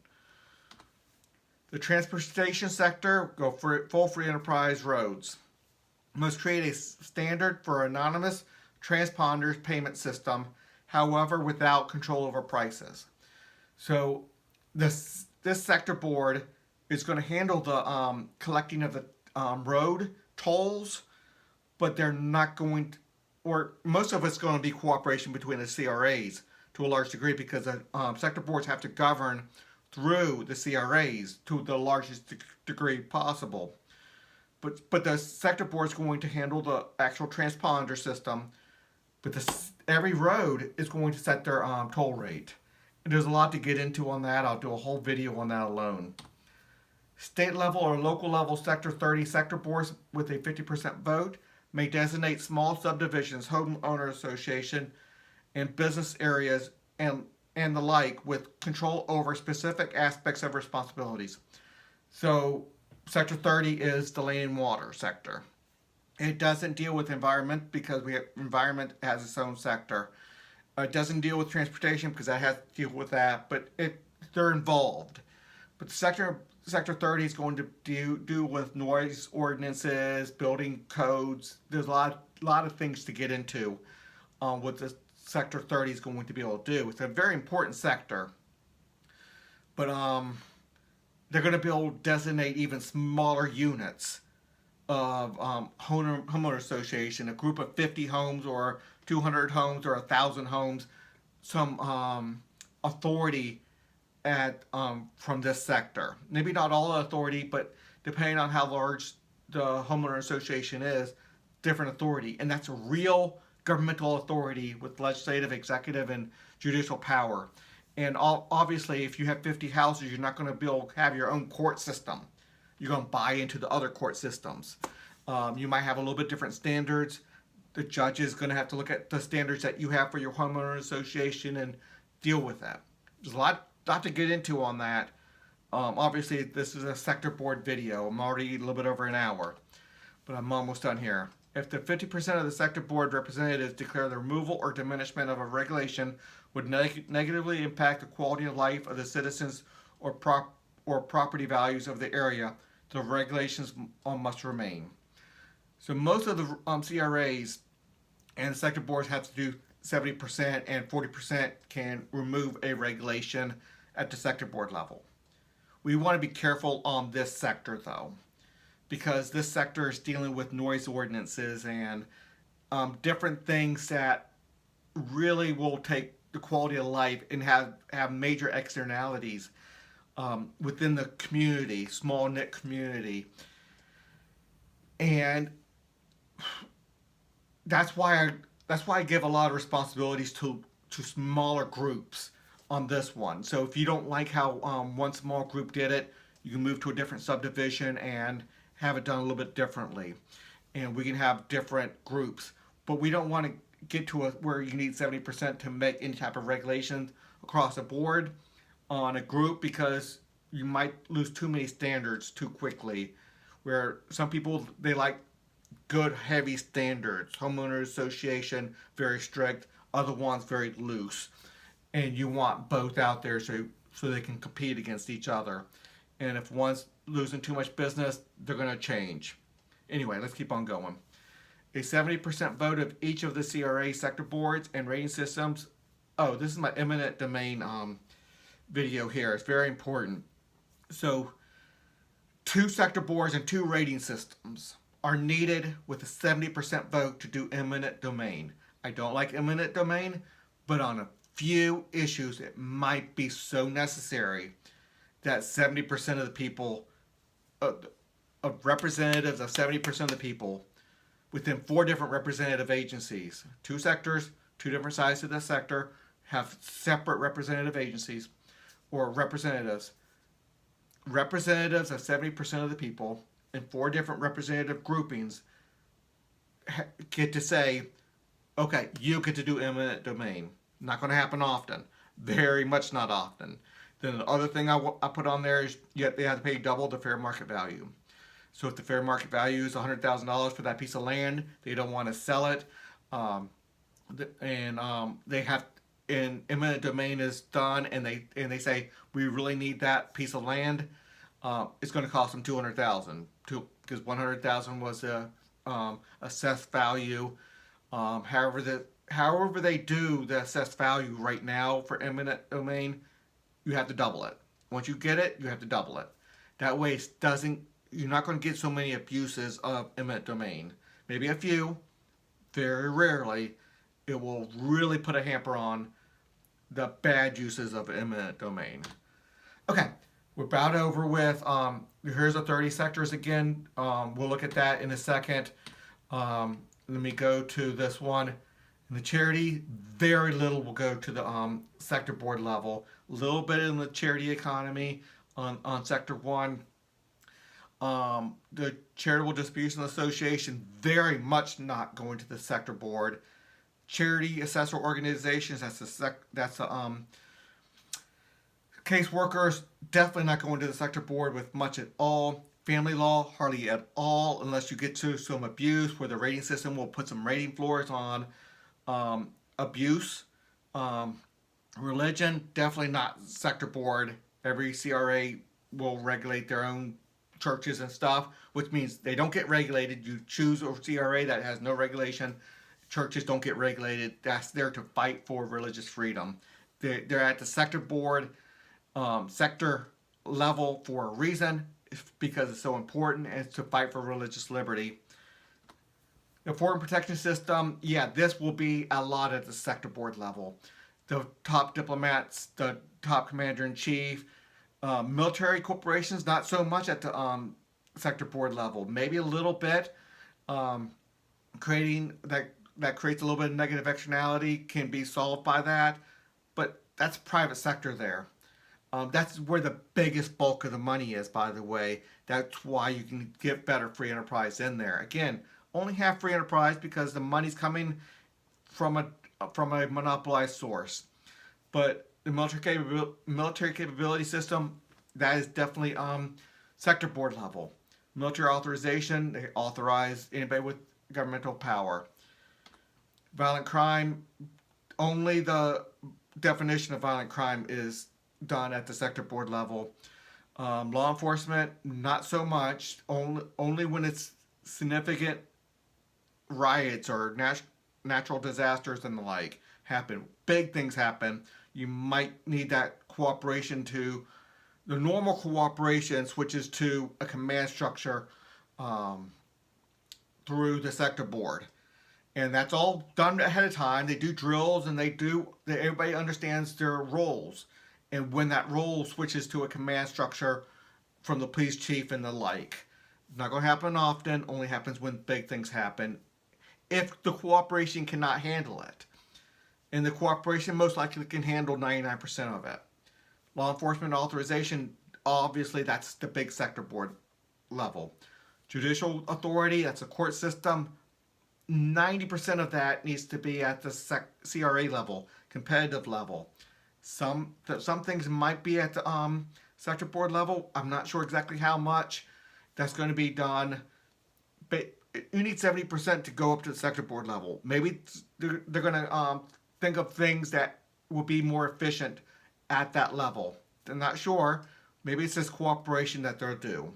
The transportation sector go for full free enterprise roads. Must create a standard for anonymous transponders payment system, however, without control over prices. So this sector board is going to handle the collecting of the road tolls, but they're not going to, or most of it's going to be cooperation between the CRAs to a large degree because the sector boards have to govern through the CRAs to the largest degree possible. But the sector board is going to handle the actual transponder system. But every road is going to set their toll rate. And there's a lot to get into on that. I'll do a whole video on that alone. State level or local level Sector 30 sector boards with a 50% vote may designate small subdivisions, homeowner association, and business areas and the like with control over specific aspects of responsibilities. So Sector 30 is the land and water sector. It doesn't deal with environment because environment has its own sector. It doesn't deal with transportation because that has to deal with that, but they're involved. But Sector 30 is going to do with noise ordinances, building codes. There's a lot of things to get into what the Sector 30 is going to be able to do. It's a very important sector, but they're going to be able to designate even smaller units of homeowner association, a group of 50 homes or 200 homes or 1,000 homes, some authority from this sector. Maybe not all authority, but depending on how large the homeowner association is, different authority. And that's a real governmental authority with legislative, executive, and judicial power. And obviously, if you have 50 houses, you're not going to have your own court system. You're going to buy into the other court systems. You might have a little bit different standards. The judge is going to have to look at the standards that you have for your homeowner association and deal with that. There's a lot to get into on that. Obviously, this is a sector board video. I'm already a little bit over an hour, but I'm almost done here. If the 50% of the sector board representatives declare the removal or diminishment of a regulation would negatively impact the quality of life of the citizens or property values of the area, the regulations must remain. So most of the CRAs and the sector boards have to do 70%, and 40% can remove a regulation at the sector board level. We want to be careful on this sector though, because this sector is dealing with noise ordinances and different things that really will take the quality of life and have major externalities within the community, small knit community. And that's why I give a lot of responsibilities to smaller groups on this one. So if you don't like how one small group did it, you can move to a different subdivision and have it done a little bit differently. And we can have different groups. But we don't want to get to where you need 70% to make any type of regulations across the board on a group, because you might lose too many standards too quickly. Where some people, they like good heavy standards. Homeowner association, very strict. Other ones, very loose. And you want both out there so they can compete against each other. And if one's losing too much business, they're going to change. Anyway, let's keep on going. A 70% vote of each of the CRA sector boards and rating systems. Oh, this is my eminent domain video here. It's very important. So 2 sector boards and 2 rating systems are needed with a 70% vote to do eminent domain. I don't like eminent domain, but on a few issues it might be so necessary that 70% of the people, of representatives of 70% of the people within 4 different representative agencies, 2 sectors, 2 different sides of the sector, have separate representative agencies or representatives. Representatives of 70% of the people in 4 different representative groupings get to say, Okay, you get to do eminent domain. Not going to happen often. Very much not often. Then the other thing I put on there is they have to pay double the fair market value. So if the fair market value is $100,000 for that piece of land, they don't want to sell it, um, and they have, and eminent domain is done, and they say we really need that piece of land. It's going to cost them 200,000 because 100,000 was the assessed value. However they do the assessed value right now for eminent domain, you have to double it. Once you get it, you have to double it. That way, it doesn't. You're not going to get so many abuses of eminent domain. Maybe a few, very rarely, it will really put a hamper on the bad uses of eminent domain. Okay, we're about over with. Here's the 30 sectors again. We'll look at that in a second. Let me go to this one. In the charity, very little will go to the sector board level. A little bit in the charity economy on sector one. The Charitable Distribution Association, very much not going to the sector board. Charity assessor organizations, that's the caseworkers, definitely not going to the sector board with much at all. Family law, hardly at all, unless you get to some abuse where the rating system will put some rating floors on abuse. Religion, definitely not sector board. Every CRA will regulate their own churches and stuff, which means they don't get regulated. You choose a CRA that has no regulation. Churches don't get regulated. That's there to fight for religious freedom. They're at the sector board, sector level for a reason, because it's so important, and it's to fight for religious liberty. The foreign protection system, yeah, this will be a lot at the sector board level. The top diplomats, the top commander in chief, military corporations, not so much at the sector board level. Maybe a little bit. Creating that creates a little bit of negative externality can be solved by that, but that's private sector there. That's where the biggest bulk of the money is, by the way. That's why you can get better free enterprise in there. Again, only have free enterprise because the money's coming from a monopolized source. But the military capability system, that is definitely sector board level. Military authorization, they authorize anybody with governmental power. Violent crime, only the definition of violent crime is done at the sector board level. Law enforcement, not so much. Only when it's significant riots or natural disasters and the like happen. Big things happen. You might need that cooperation to the normal cooperation switches to a command structure through the sector board. And that's all done ahead of time. They do drills and everybody understands their roles. And when that role switches to a command structure from the police chief and the like. Not going to happen often, only happens when big things happen. If the cooperation cannot handle it. And the cooperation most likely can handle 99% of it. Law Enforcement Authorization, obviously that's the big sector board level. Judicial authority, that's a court system. 90% of that needs to be at the CRA level, competitive level. Some things might be at the sector board level. I'm not sure exactly how much that's going to be done. But you need 70% to go up to the sector board level. Maybe they're going to think of things that will be more efficient at that level. They're not sure. Maybe it's just cooperation that they'll do.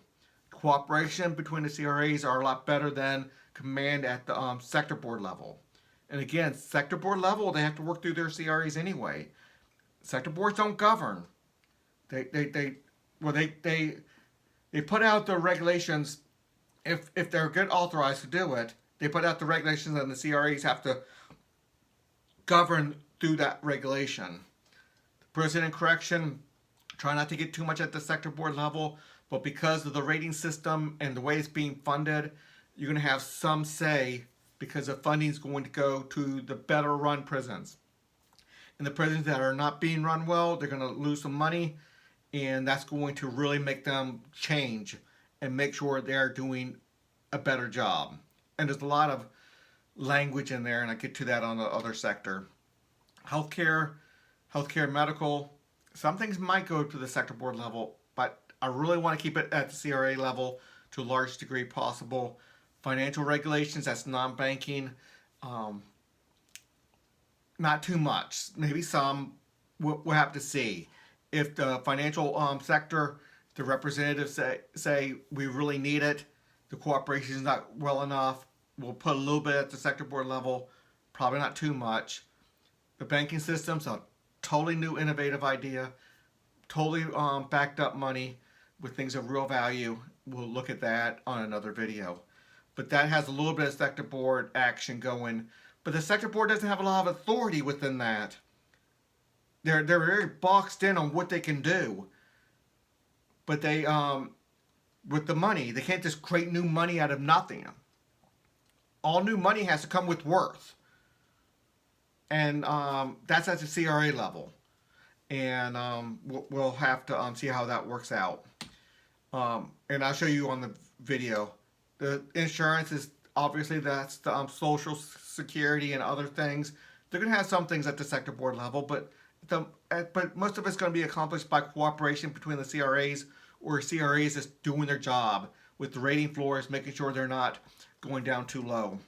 Cooperation between the CRAs are a lot better than command at the sector board level. And again, sector board level, they have to work through their CRAs anyway. Sector boards don't govern. They put out the regulations. If they're good authorized to do it, they put out the regulations, and the CRAs have to govern through that regulation. Prison and correction, try not to get too much at the sector board level, but because of the rating system and the way it's being funded, you're going to have some say because the funding is going to go to the better run prisons. And the prisons that are not being run well, they're going to lose some money, and that's going to really make them change and make sure they're doing a better job. And there's a lot language in there, and I get to that on the other sector. Healthcare, healthcare medical, some things might go to the sector board level, but I really want to keep it at the CRA level to a large degree possible. Financial regulations, that's non-banking, um, not too much. Maybe some. We'll have to see. If the financial sector, the representatives say we really need it, the cooperation is not well enough, we'll put a little bit at the sector board level, probably not too much. The banking system's a totally new innovative idea, totally backed up money with things of real value. We'll look at that on another video. But that has a little bit of sector board action going. But the sector board doesn't have a lot of authority within that. They're very boxed in on what they can do. But they with the money, they can't just create new money out of nothing. All new money has to come with worth. And that's at the CRA level. And we'll have to see how that works out. And I'll show you on the video. The insurance is obviously that's the Social Security and other things. They're going to have some things at the sector board level, but most of it's going to be accomplished by cooperation between the CRAs, or CRAs just doing their job with the rating floors, making sure they're not going down too low.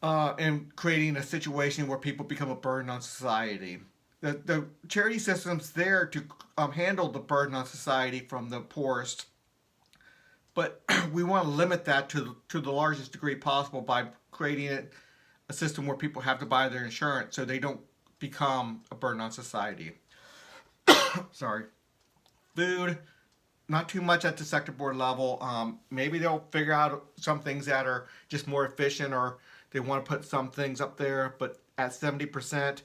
And creating a situation where people become a burden on society. The charity system's there to handle the burden on society from the poorest, but we want to limit that to the largest degree possible by creating a system where people have to buy their insurance so they don't become a burden on society. Sorry. Food, not too much at the sector board level. Maybe they'll figure out some things that are just more efficient, or they want to put some things up there, but at 70%,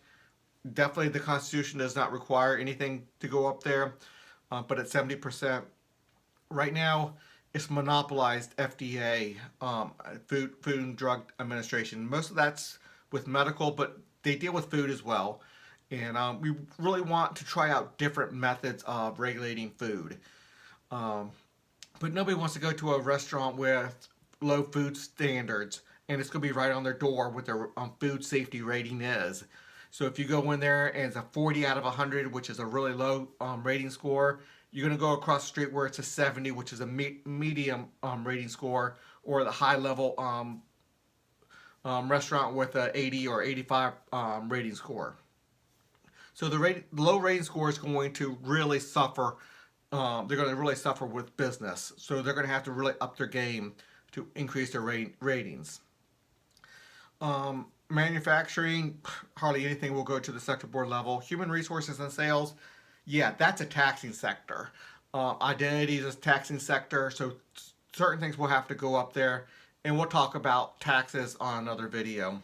definitely the Constitution does not require anything to go up there, but at 70%, right now, it's monopolized FDA, Food and Drug Administration. Most of that's with medical, but they deal with food as well. And we really want to try out different methods of regulating food. But nobody wants to go to a restaurant with low food standards, and it's going to be right on their door what their food safety rating is. So if you go in there and it's a 40 out of 100, which is a really low rating score, you're going to go across the street where it's a 70, which is a medium rating score, or the high level restaurant with an 80 or 85 rating score. So the low rating score is going to really suffer. They're going to really suffer with business. So they're going to have to really up their game to increase their ratings. Manufacturing, hardly anything will go to the sector board level. Human resources and sales, yeah, that's a taxing sector. Identity is a taxing sector, so certain things will have to go up there. And we'll talk about taxes on another video.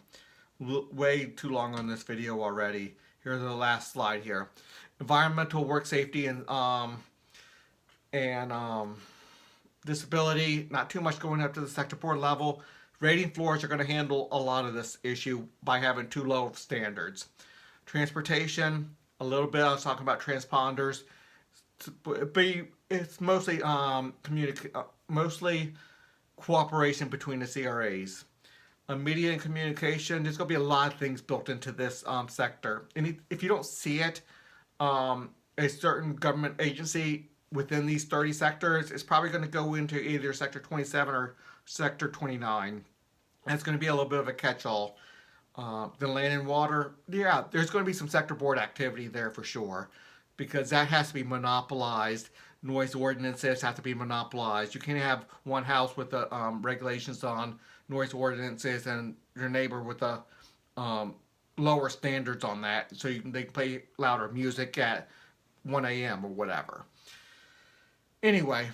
Way too long on this video already. Here's the last slide here. Environmental, work safety, and disability, not too much going up to the sector board level. Rating floors are going to handle a lot of this issue by having too low of standards. Transportation, a little bit. I was talking about transponders. It's mostly mostly cooperation between the CRAs. Media and communication, there's going to be a lot of things built into this sector. And if you don't see it, a certain government agency within these 30 sectors is probably going to go into either Sector 27 or Sector 29. That's going to be a little bit of a catch-all. The land and water, yeah, there's going to be some sector board activity there for sure, because that has to be monopolized. Noise ordinances have to be monopolized. You can't have one house with the regulations on noise ordinances and your neighbor with the lower standards on that, so they can play louder music at 1 a.m. or whatever. Anyway,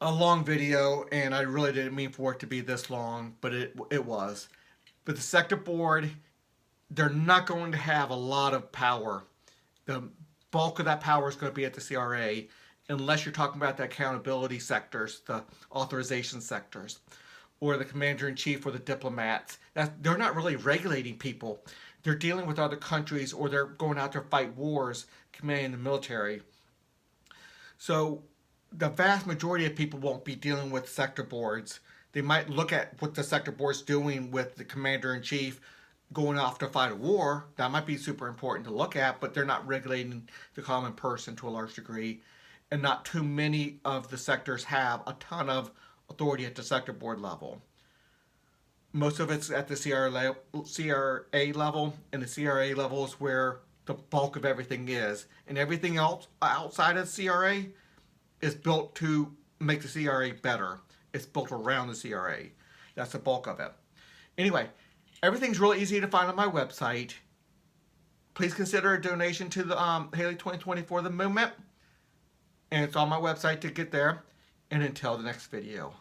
a long video, and I really didn't mean for it to be this long, but it was. But the sector board, they're not going to have a lot of power. The bulk of that power is going to be at the CRA, unless you're talking about the accountability sectors, the authorization sectors, or the commander-in-chief or the diplomats. They're not really regulating people. They're dealing with other countries, or they're going out to fight wars, commanding the military. So the vast majority of people won't be dealing with sector boards. They might look at what the sector board's doing with the commander-in-chief going off to fight a war. That might be super important to look at, but they're not regulating the common person to a large degree. And not too many of the sectors have a ton of authority at the sector board level. Most of it's at the CRA level, and the CRA level is where the bulk of everything is. And everything else outside of CRA is built to make the CRA better. It's built around the CRA. That's the bulk of it. Anyway, everything's really easy to find on my website. Please consider a donation to the Haley 2024 The Movement. And it's on my website to get there. And until the next video.